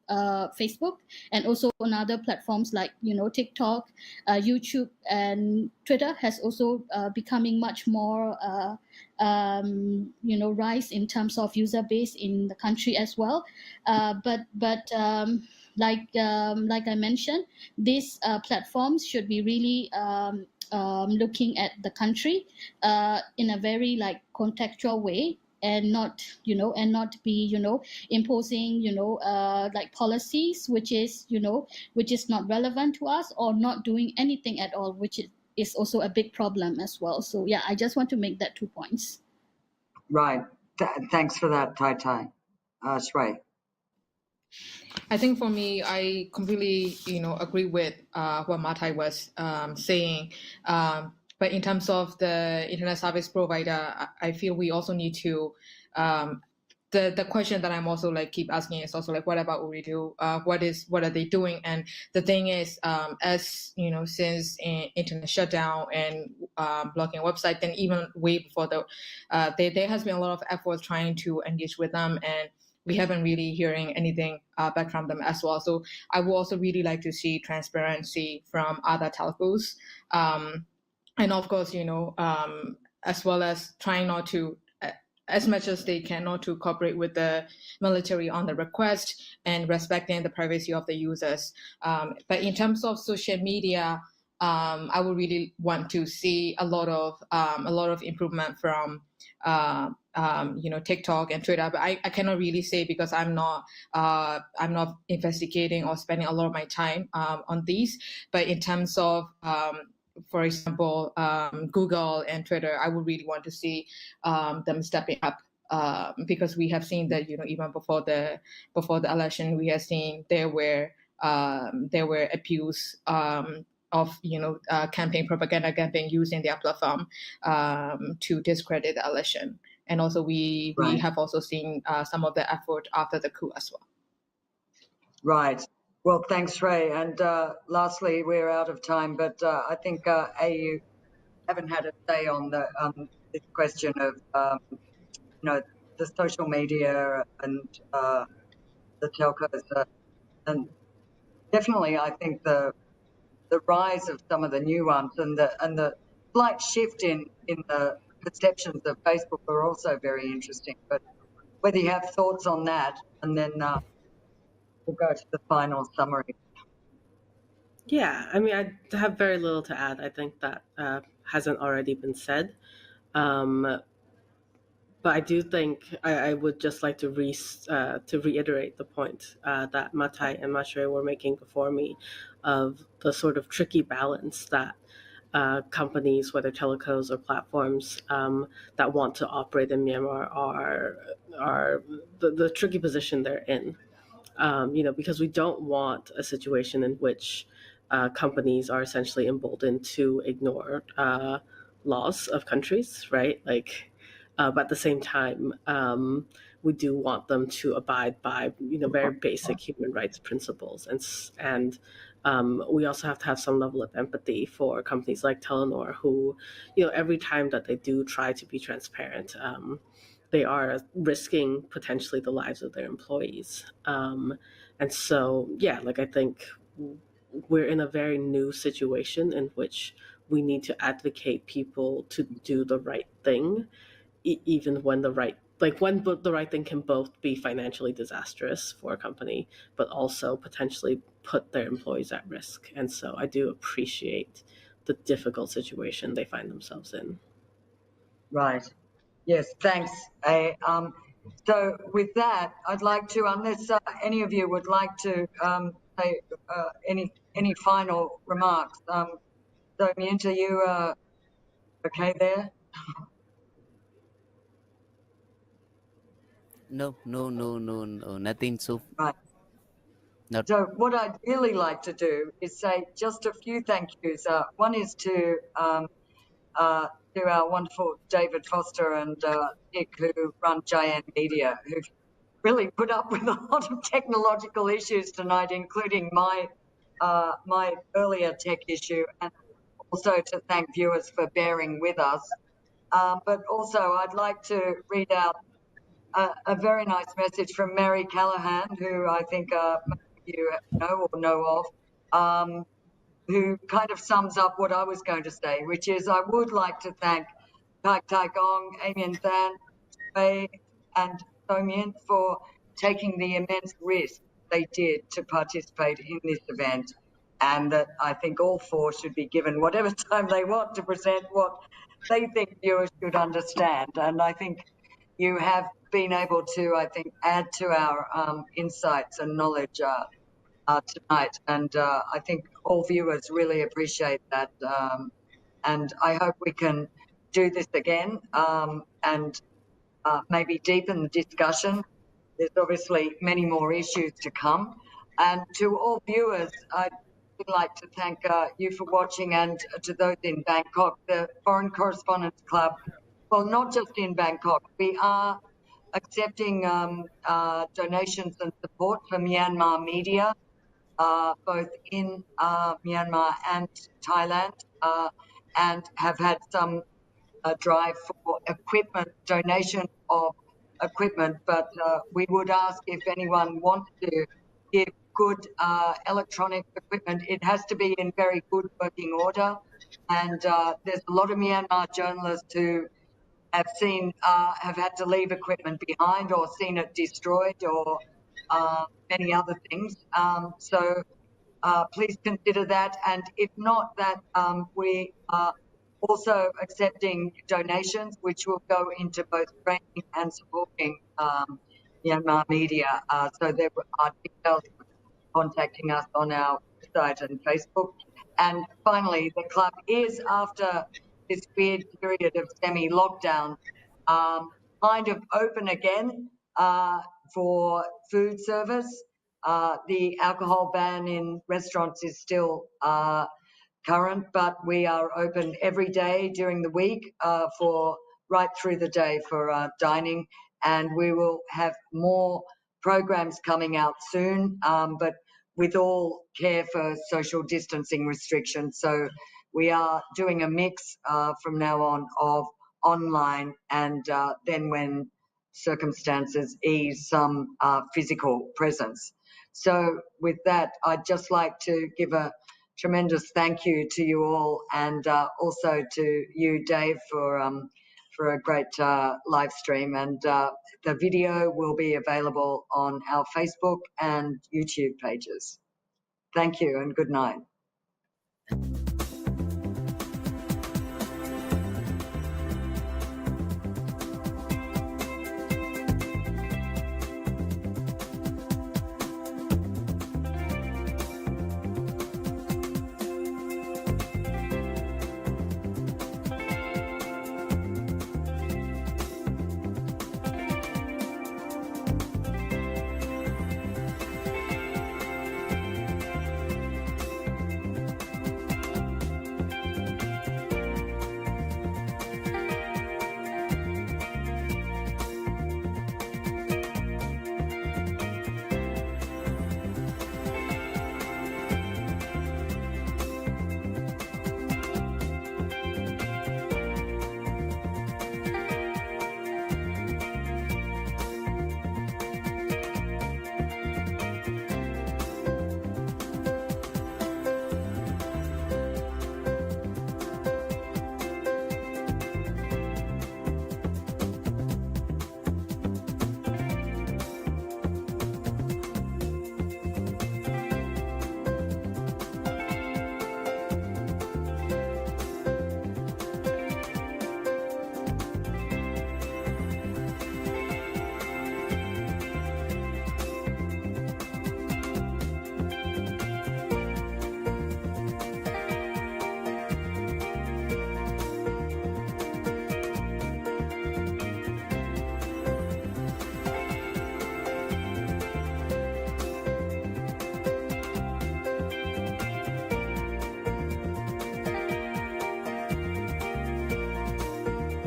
and also on other platforms like TikTok, YouTube, and Twitter has also becoming much more rise in terms of user base in the country as well. Like I mentioned, these platforms should be really looking at the country in a very like contextual way, and not be imposing like policies which is not relevant to us, or not doing anything at all, which is also a big problem as well. So yeah, I just want to make that 2 points. Right. Thanks for that, Tai Tai. Shui. I think for me, I completely, agree with what Matai was saying. But in terms of the internet service provider, I feel we also need to. The question that I'm also like keep asking is also like, what about Ooredoo? What are they doing? And the thing is, as since internet shutdown and blocking website, then even way before there has been a lot of effort trying to engage with them, and we haven't really hearing anything back from them as well. So I would also really like to see transparency from other telcos, and of course, as well as trying not to, as much as they can, not to cooperate with the military on the request and respecting the privacy of the users. But in terms of social media, I would really want to see a lot of improvement from TikTok and Twitter. But I cannot really say, because I'm not investigating or spending a lot of my time on these. But in terms of for example, Google and Twitter, I would really want to see them stepping up, because we have seen that even before the election, we have seen there were abuse of campaign propaganda campaign using their platform to discredit the election, and also we have also seen some of the effort after the coup as well. Right. Well, thanks, Ray. And lastly, we're out of time, but I think you haven't had a say on this question of the social media and the telcos, and definitely I think the rise of some of the new ones and the slight shift in the perceptions of Facebook are also very interesting. But whether you have thoughts on that, and then we'll go to the final summary. Yeah, I mean, I have very little to add. I think that hasn't already been said. But I do think I would just like to reiterate the point that Matai and Mashre were making before me, of the sort of tricky balance that companies, whether telecos or platforms, that want to operate in Myanmar are the tricky position they're in. Because we don't want a situation in which companies are essentially emboldened to ignore laws of countries, right? But at the same time, we do want them to abide by, very basic human rights principles, and we also have to have some level of empathy for companies like Telenor, who, every time that they do try to be transparent, they are risking potentially the lives of their employees. And so, yeah, I think we're in a very new situation in which we need to advocate people to do the right thing, even when the right thing can both be financially disastrous for a company, but also potentially put their employees at risk. And so I do appreciate the difficult situation they find themselves in. Right. Yes, thanks. So with that, I'd like to, unless any of you would like to say any final remarks. So Mienta, you okay there? No, nothing. So, Right. not. So what I'd really like to do is say just a few thank yous. One is to our wonderful David Foster and Nick, who run Giant Media, who've really put up with a lot of technological issues tonight, including my earlier tech issue, and also to thank viewers for bearing with us. But also I'd like to read out a very nice message from Mary Callahan, who I think most of you know of, who kind of sums up what I was going to say, which is I would like to thank Tak Tai Gong, Amian Than, Wei, and Somien for taking the immense risk they did to participate in this event, and that I think all four should be given whatever time they want to present what they think viewers should understand. And I think you have been able to, I think, add to our insights and knowledge tonight, and I think all viewers really appreciate that, and I hope we can do this again, and maybe deepen the discussion. There's obviously many more issues to come, and to all viewers, I'd like to thank you for watching, and to those in Bangkok, the Foreign Correspondents Club, well, not just in Bangkok, we are accepting donations and support for Myanmar media, both in Myanmar and Thailand, and have had some drive for equipment, donation of equipment. But we would ask if anyone wants to give good electronic equipment. It has to be in very good working order. And there's a lot of Myanmar journalists who have had to leave equipment behind or seen it destroyed or many other things. So please consider that. And if not, that we are also accepting donations, which will go into both training and supporting Myanmar media. So there are details contacting us on our website and Facebook. And finally, the club is, after this weird period of semi-lockdown, kind of open again for food service. The alcohol ban in restaurants is still current, but we are open every day during the week for right through the day for dining, and we will have more programs coming out soon, but with all care for social distancing restrictions. So we are doing a mix from now on of online and then, when circumstances ease, some physical presence. So with that, I'd just like to give a tremendous thank you to you all, and also to you, Dave, for a great live stream. And the video will be available on our Facebook and YouTube pages. Thank you and good night.